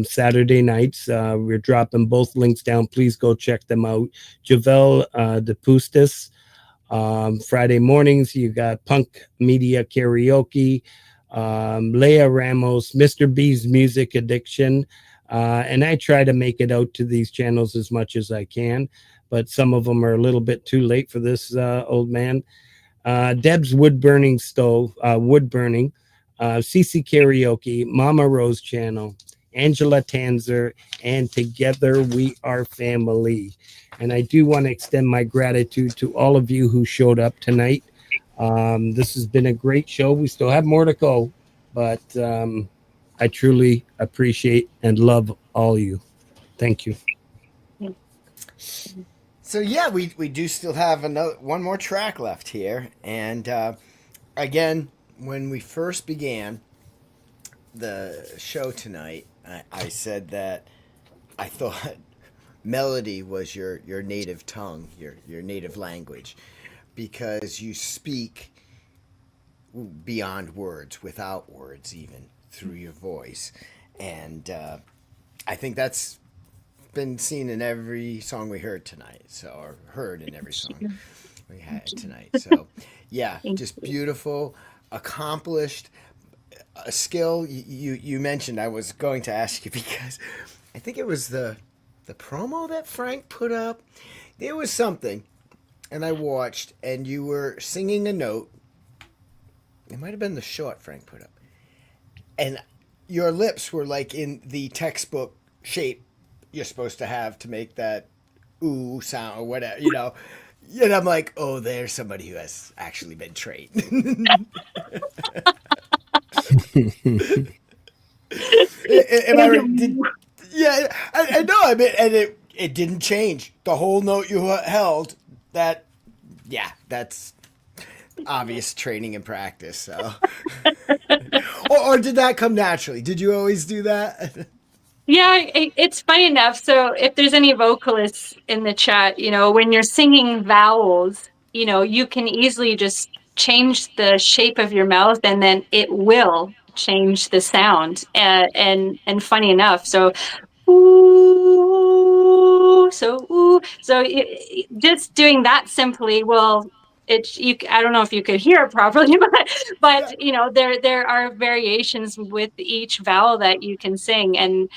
Saturday nights, we're dropping both links down. Please go check them out. Javel de Pustis. Friday mornings, you got Punk Media Karaoke, Leah Ramos, Mr. B's Music Addiction. And I try to make it out to these channels as much as I can, but some of them are a little bit too late for this old man. Deb's Wood Burning Stove, Wood Burning, CC Karaoke, Mama Rose Channel, Angela Tanzer, and Together We Are Family. And I do want to extend my gratitude to all of you who showed up tonight. This has been a great show. We still have more to go, but I truly appreciate and love all you. Thank you. So yeah, we do still have one more track left here. And again, when we first began the show tonight, I said that I thought melody was your native tongue, your native language, because you speak beyond words, without words, even through your voice. And I think that's been seen in every song we heard tonight, or heard in every song we had tonight. So yeah, just beautiful, accomplished, a skill. You mentioned, I was going to ask you, because I think it was the promo that Frank put up. There was something, and I watched, and you were singing a note. It might have been the short Frank put up, and your lips were like in the textbook shape you're supposed to have to make that ooh sound or whatever, you know. And I'm like, oh, there's somebody who has actually been trained. Yeah, I know. I mean, and it didn't change. The whole note you held, that's obvious training and practice. So, or did that come naturally? Did you always do that? Yeah, it's funny enough. So if there's any vocalists in the chat, when you're singing vowels, you can easily just change the shape of your mouth, and then it will change the sound. And funny enough, so ooh, so just doing that simply will. I don't know if you could hear it properly, but there are variations with each vowel that you can sing, and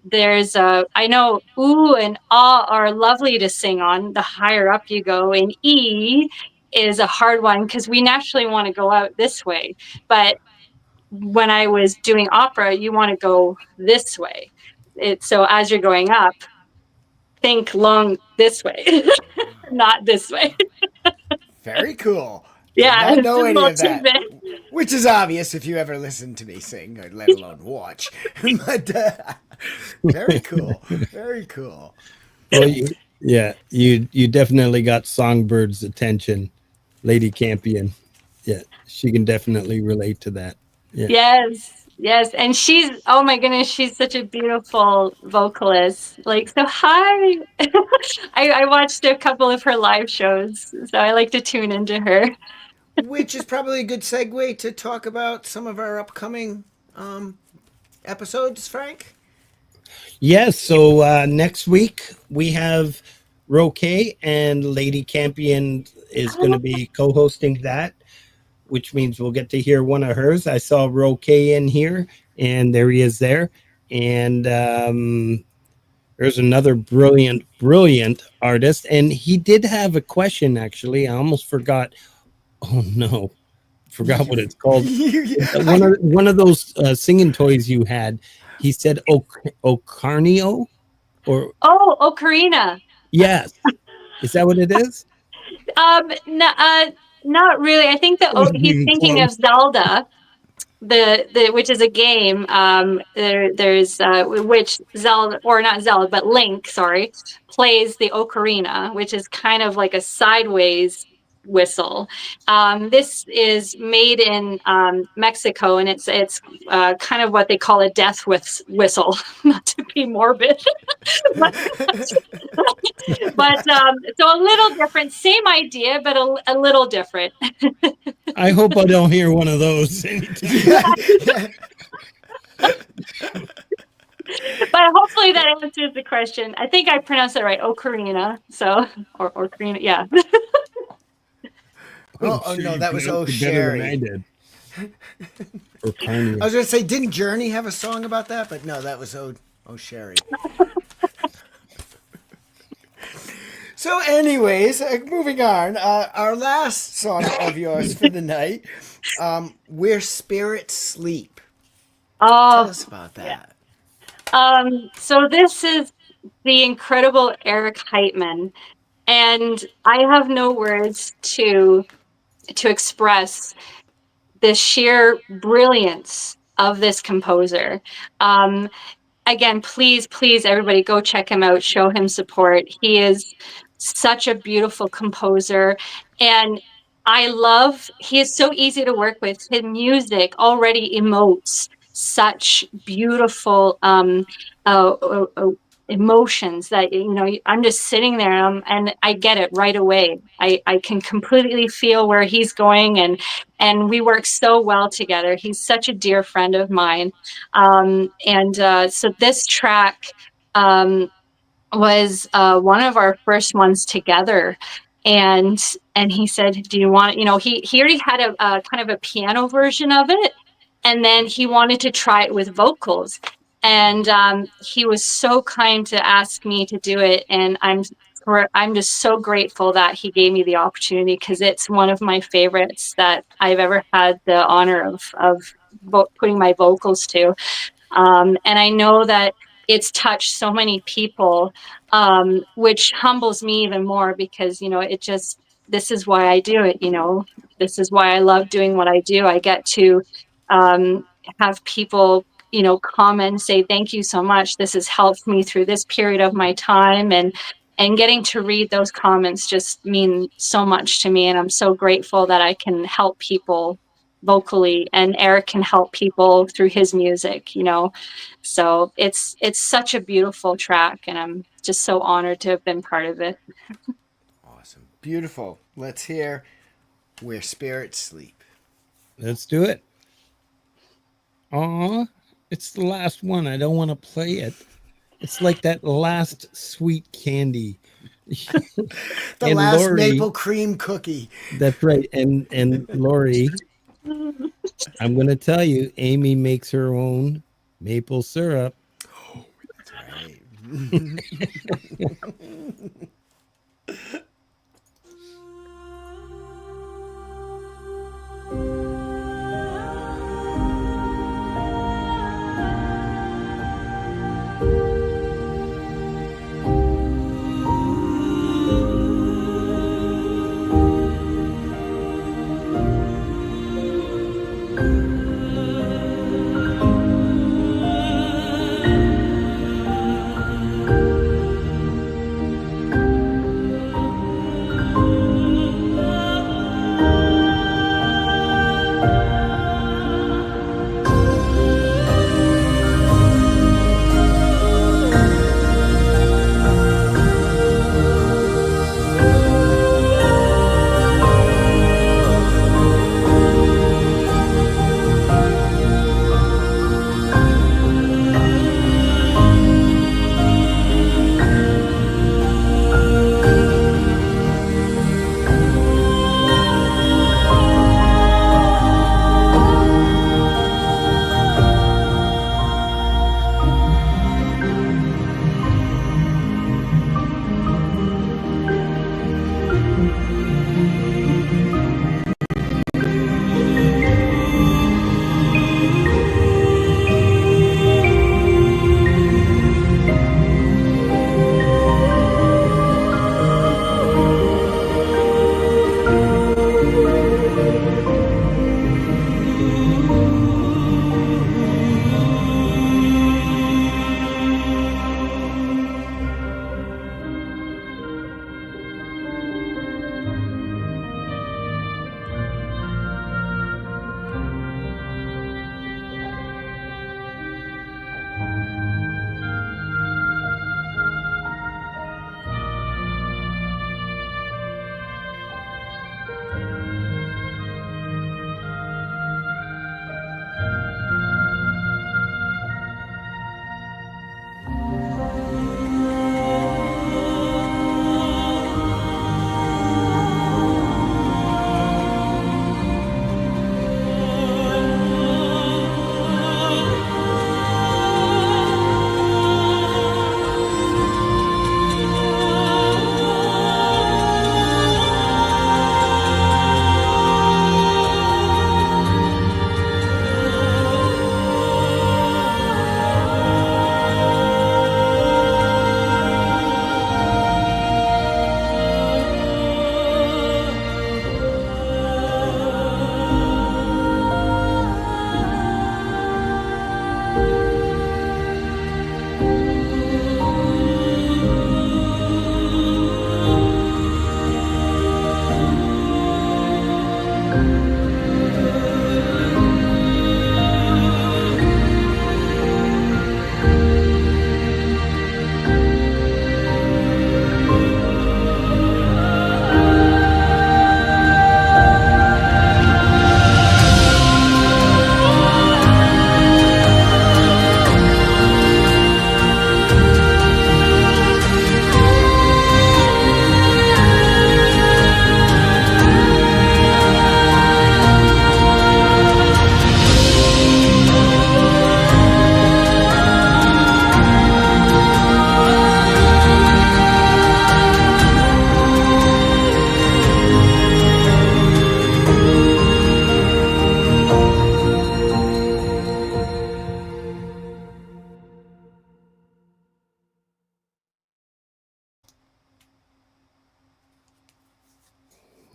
there's I know ooh and ah are lovely to sing on. The higher up you go, and E is a hard one because we naturally want to go out this way, but when I was doing opera, you want to go this way. So as you're going up, think long this way, not this way. Very cool. Yeah, I know any of that, which is obvious if you ever listen to me sing, or let alone watch. But very cool, very cool. Well, you definitely got Songbird's attention, Lady Campion. Yeah, she can definitely relate to that. Yeah. Yes, Yes, and she's, oh my goodness, she's such a beautiful vocalist. Like, so hi. I watched a couple of her live shows, so I like to tune into her. Which is probably a good segue to talk about some of our upcoming episodes, Frank. Yes. So next week we have Roque, and Lady Campion is going to be co-hosting that, which means we'll get to hear one of hers. I saw Roque in here, and there he is there. And there's another brilliant artist. And he did have a question, actually. I almost forgot. Oh, no. Forgot what it's called. One of those singing toys you had. He said Ocarnio? Or Ocarina. yes. Is that what it is? Not really. I think he's thinking of Zelda, the which is a game. There's which Zelda, or not Zelda, but Link, sorry, plays the ocarina, which is kind of like a sideways whistle. This is made in Mexico, and it's kind of what they call a death whistle, not to be morbid. but so a little different, same idea, but a little different. I hope I don't hear one of those anytime. But hopefully that answers the question. I think I pronounced it right, ocarina. So, or ocarina, yeah. Oh no, that was Oh Sherry. I did. I was going to say, didn't Journey have a song about that? But no, that was Oh Sherry. So anyways, moving on. Our last song of yours for the night, Where Spirits Sleep. Tell us about that. So this is the incredible Eric Heitman, and I have no words to express the sheer brilliance of this composer. Again, please, everybody go check him out, show him support. He is such a beautiful composer, and he is so easy to work with. His music already emotes such beautiful emotions that, I'm just sitting there and I get it right away. I can completely feel where he's going, and we work so well together. He's such a dear friend of mine. So this track was one of our first ones together. And he said, do you want, he already had a kind of a piano version of it. And then he wanted to try it with vocals. And he was so kind to ask me to do it. And I'm just so grateful that he gave me the opportunity, because it's one of my favorites that I've ever had the honor of putting my vocals to. And I know that it's touched so many people, which humbles me even more, because, this is why I do it. This is why I love doing what I do. I get to have people comment, say thank you so much. This has helped me through this period of my time, and getting to read those comments just mean so much to me. And I'm so grateful that I can help people vocally, and Eric can help people through his music, so it's such a beautiful track, and I'm just so honored to have been part of it. Awesome. Beautiful. Let's hear Where Spirits Sleep. Let's do it. Aw, it's the last one. I don't want to play it. It's like that last sweet candy. The last Lori, maple cream cookie. That's right. And Lori, I'm going to tell you, Amy makes her own maple syrup. Oh, that's right.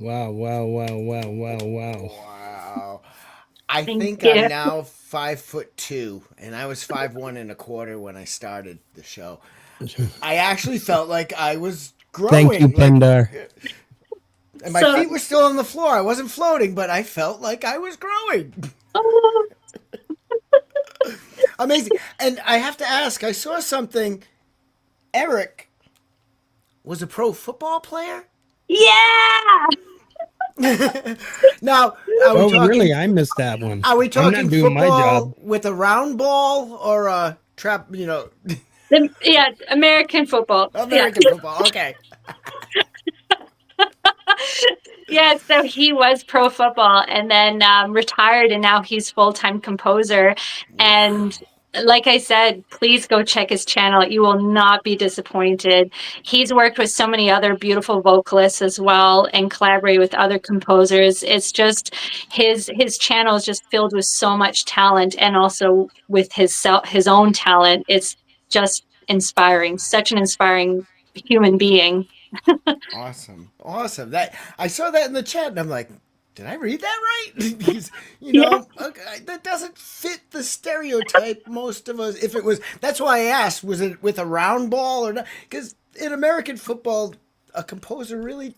Wow, wow, wow, wow, wow, wow. Wow. I Thank think you. I'm now 5'2", and I was 5'1 1/4" when I started the show. I actually felt like I was Thank you, growing, like, Pendar. and my So, feet were still on the floor. I wasn't floating, but I felt like I was growing. oh, Amazing. And I have to ask, I saw something. Eric was a pro football player. yeah. Now, are we Oh, really? talking? I missed that one. Are we I'm not talking doing my football job. with a round ball or a trap? Yeah, American football. Yeah. American football. Okay. Yeah, so he was pro football and then retired, and now he's full-time composer. And like I said, please go check his channel. You will not be disappointed. He's worked with so many other beautiful vocalists as well and collaborated with other composers. It's just his channel is just filled with so much talent, and also with his own talent. It's just inspiring. Such an inspiring human being. Awesome. Awesome. That I saw that in the chat, and I'm like, did I read that right? Because Yeah. okay, that doesn't fit the stereotype. Most of us, if it was, that's why I asked, was it with a round ball or not? Because in American football, a composer really,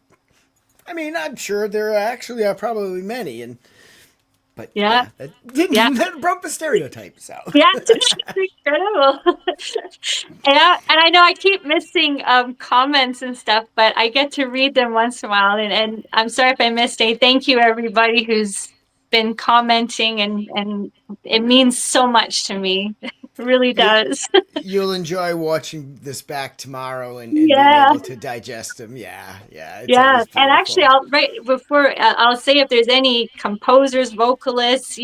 I mean, I'm sure there actually are probably many, but Yeah. that didn't Yeah. that broke the stereotype. So Yeah, it's incredible. Yeah, and I know I keep missing comments and stuff, but I get to read them once in a while. And I'm sorry if I missed any. Thank you, everybody who's been commenting, and it means so much to me. It really you, does. you'll enjoy watching this back tomorrow and being Yeah. able to digest them. Yeah, yeah, it's Yeah, always and actually, beautiful. I'll right before I'll say if there's any composers, vocalists,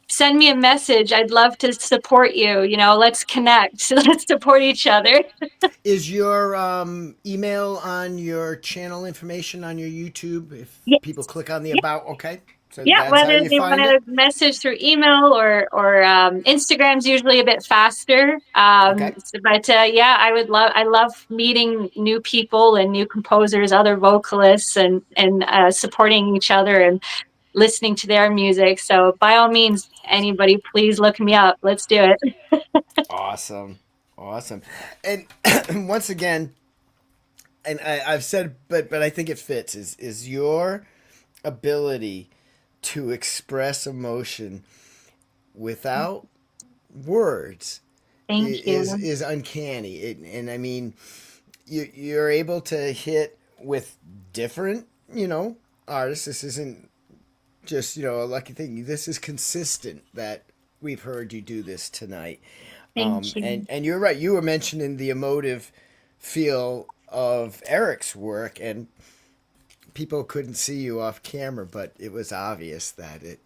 send me a message. I'd love to support you. Let's connect. Let's support each other. Is your email on your channel information on your YouTube? If Yes. people click on the Yeah, about, okay, so yeah. that's how Whether you they want find it. to message through email or Instagram's usually a bit faster. Okay, But yeah, I love meeting new people and new composers, other vocalists, and supporting each other and listening to their music. So by all means, anybody, please look me up. Let's do it. awesome, awesome, and once again, and I've said, but I think it fits. Is your ability to express emotion without words Thank you. is uncanny. And I mean, you're able to hit with different, artists. This isn't just a lucky thing. This is consistent that we've heard you do this tonight. Thank you. And you're right. You were mentioning the emotive feel of Eric's work, and people couldn't see you off camera, but it was obvious that it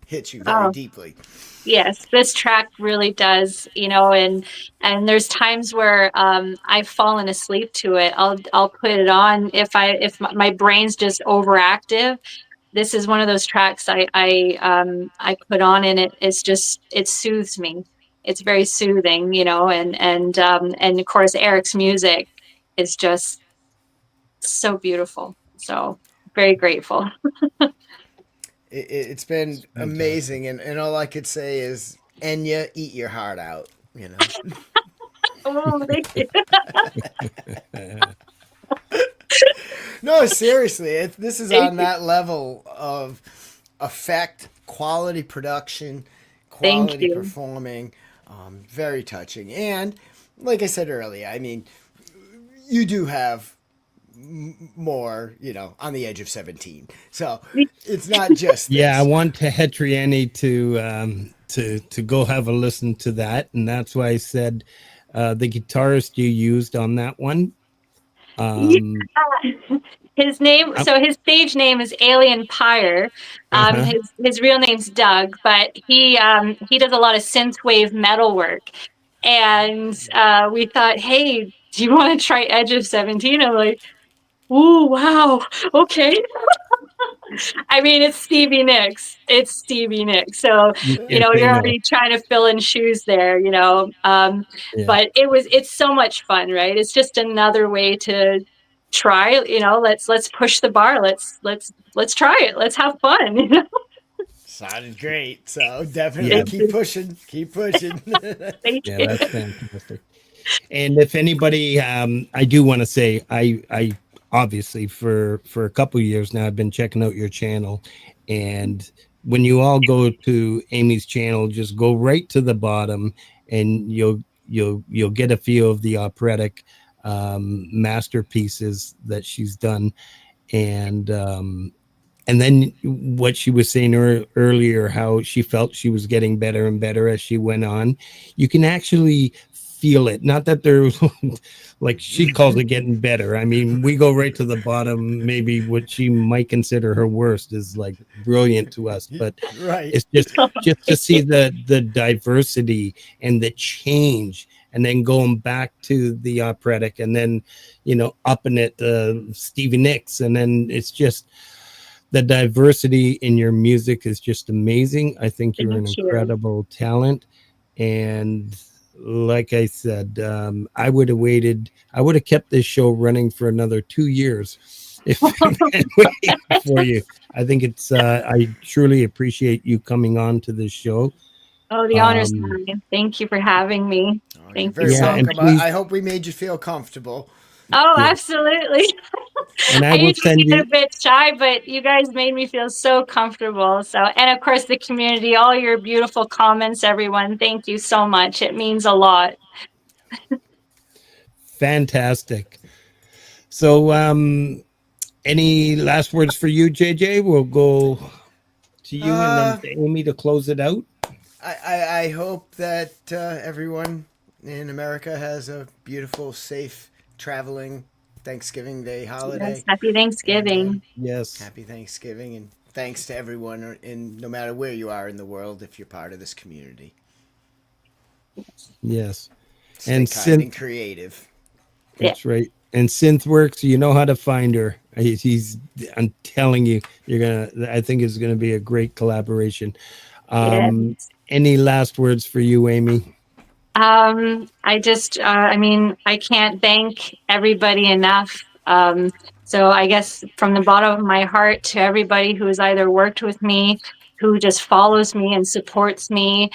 hits you very Oh, deeply. yes, this track really does, and there's times where I've fallen asleep to it. I'll put it on if my brain's just overactive. This is one of those tracks I put on, and it soothes me. It's very soothing, and of course Eric's music is just so beautiful. So very grateful. It's been amazing, and all I could say is, Enya, eat your heart out. Oh, thank you. No, seriously, this is Thank on you. that level of effect, quality production, Thank quality you. performing. Very touching, and like I said earlier, I mean, you do have more, on the edge of 17. So it's not just this. Yeah, I want Hetriani to go have a listen to that, and that's why I said the guitarist you used on that one. His name, so his stage name is Alien Pyre. Uh-huh. His real name's Doug, but he does a lot of synthwave metal work. And we thought, hey, do you want to try Edge of 17? I'm like, ooh, wow, okay. I mean, it's Stevie Nicks. It's Stevie Nicks. So, Yes, I you're know. already trying to fill in shoes there, Yeah. But it's so much fun, right? It's just another way to try, let's push the bar. Let's try it. Let's have fun. Sounded great. So definitely Yeah. keep pushing. Keep pushing. Thank Yeah, you. that's fantastic. And if anybody, I do want to say, I obviously for a couple of years now, I've been checking out your channel, and when you all go to Amy's channel, just go right to the bottom, and you'll get a feel of the operatic masterpieces that she's done, and then what she was saying earlier, how she felt she was getting better and better as she went on. You can actually feel it. Not that they're like she calls it getting better. I mean, we go right to the bottom. Maybe what she might consider her worst is like brilliant to us, but Right. it's just to see the diversity and the change, and then going back to the operatic, and then upping it Stevie Nicks, and then it's just the diversity in your music is just amazing. I think you're an Thank you. incredible talent. And like I said, I would have kept this show running for another 2 years if for you. I think it's, I truly appreciate you coming on to this show. Oh, the honor's mine. Thank you for having me. Oh, you're Thank very you so Yeah, and much. welcome. please- I hope we made you feel comfortable. Oh, Yeah. absolutely. And I I will usually send get you. a bit shy, but you guys made me feel so comfortable. So, and of course, the community, all your beautiful comments, everyone. Thank you so much. It means a lot. Fantastic. So, any last words for you, JJ? We'll go to you and then to Amy to close it out. I hope that everyone in America has a beautiful, safe, traveling Thanksgiving Day holiday. Yes, happy Thanksgiving. Yes. Happy Thanksgiving, and thanks to everyone no matter where you are in the world, if you're part of this community. Yes. Stay And kind and creative. That's right. And Synthworks, you know how to find her. I'm telling you, I think it's gonna be a great collaboration. Yes. Any last words for you, Amy? I mean, I can't thank everybody enough. So I guess from the bottom of my heart to everybody who has either worked with me, who just follows me and supports me,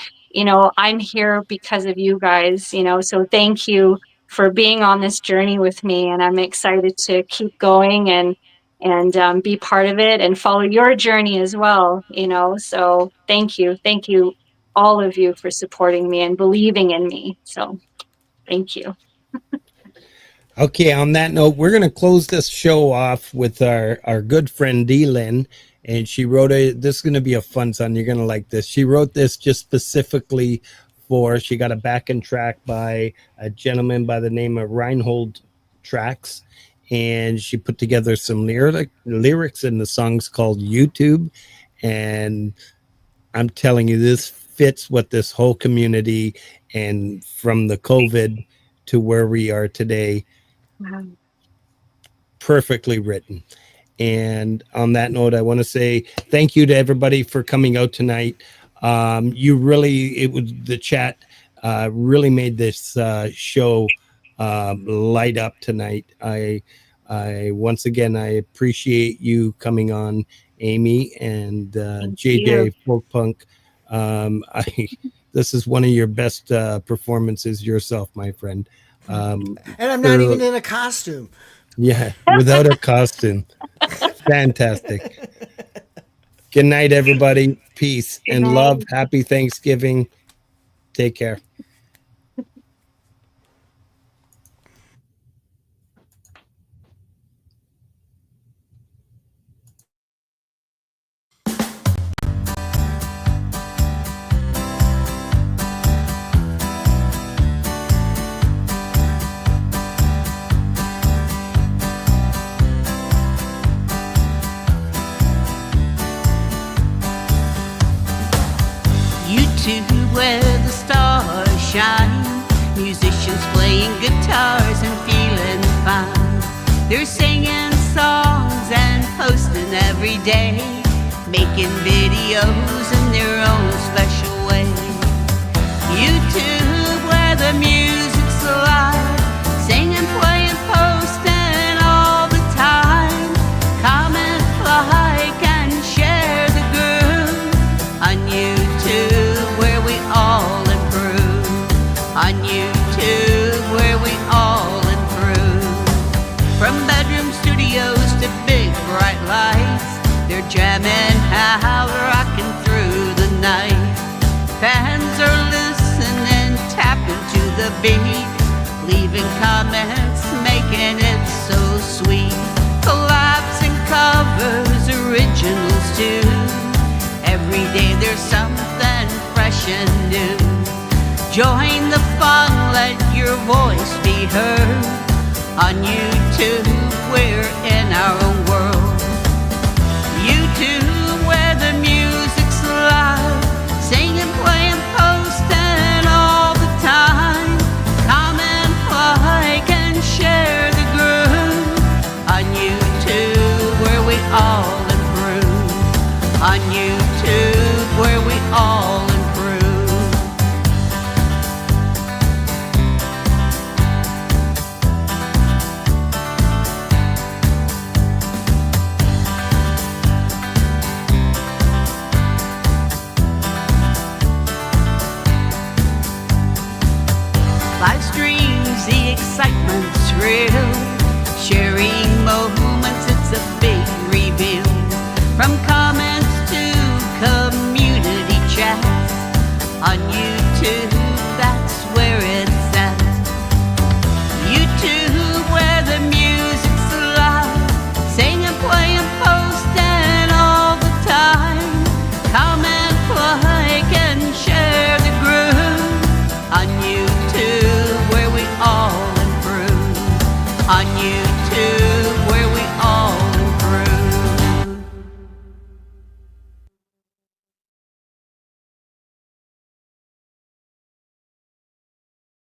I'm here because of you guys, so thank you for being on this journey with me. And I'm excited to keep going and be part of it and follow your journey as well, so thank you. Thank you, all of you, for supporting me and believing in me. So thank you. Okay, on that note, we're going to close this show off with our good friend D-Lynn. And she wrote this is going to be a fun song. You're going to like this. She wrote this just specifically she got a backing track by a gentleman by the name of Reinhold Tracks. And she put together some lyrics, and the song's called YouTube. And I'm telling you, this fits what this whole community, and from the COVID to where we are today, Wow. perfectly written. And on that note, I want to say thank you to everybody for coming out tonight. The chat really made this show light up tonight. I once again, I appreciate you coming on, Amy, and JJ Folk Punk. This is one of your best performances yourself, my friend. And I'm not even in a costume. Yeah, without a costume. Fantastic. Good night, everybody. Peace and love. Happy Thanksgiving. Take care. YouTube, where the stars shine, musicians playing guitars and feeling fine. They're singing songs and posting every day, making videos in their own special way. YouTube, where the music's alive, singing, playing, posting all On YouTube, where we all improve. On YouTube, where we all improve. From bedroom studios to big bright lights, they're jamming out, rocking through the night. Fans are listening, tapping to the beat, leaving comments, making it so sweet. Collabs and covers, originals too. Every day there's something fresh and new. Join the fun, let your voice be heard. On YouTube, we're in our own world. YouTube, where the music's live, singing, playing, posting all the time. Comment, like, and share the groove. On YouTube, where we all improve. On YouTube, where we all improve. Live streams, the excitement's real. Sharing moments, it's a big reveal. From comments to community chats. On YouTube, that's where it's at. YouTube, where the music's live, singing, playing, posting all the time. Comment, like, and share the groove. On YouTube, where we all improve. On YouTube.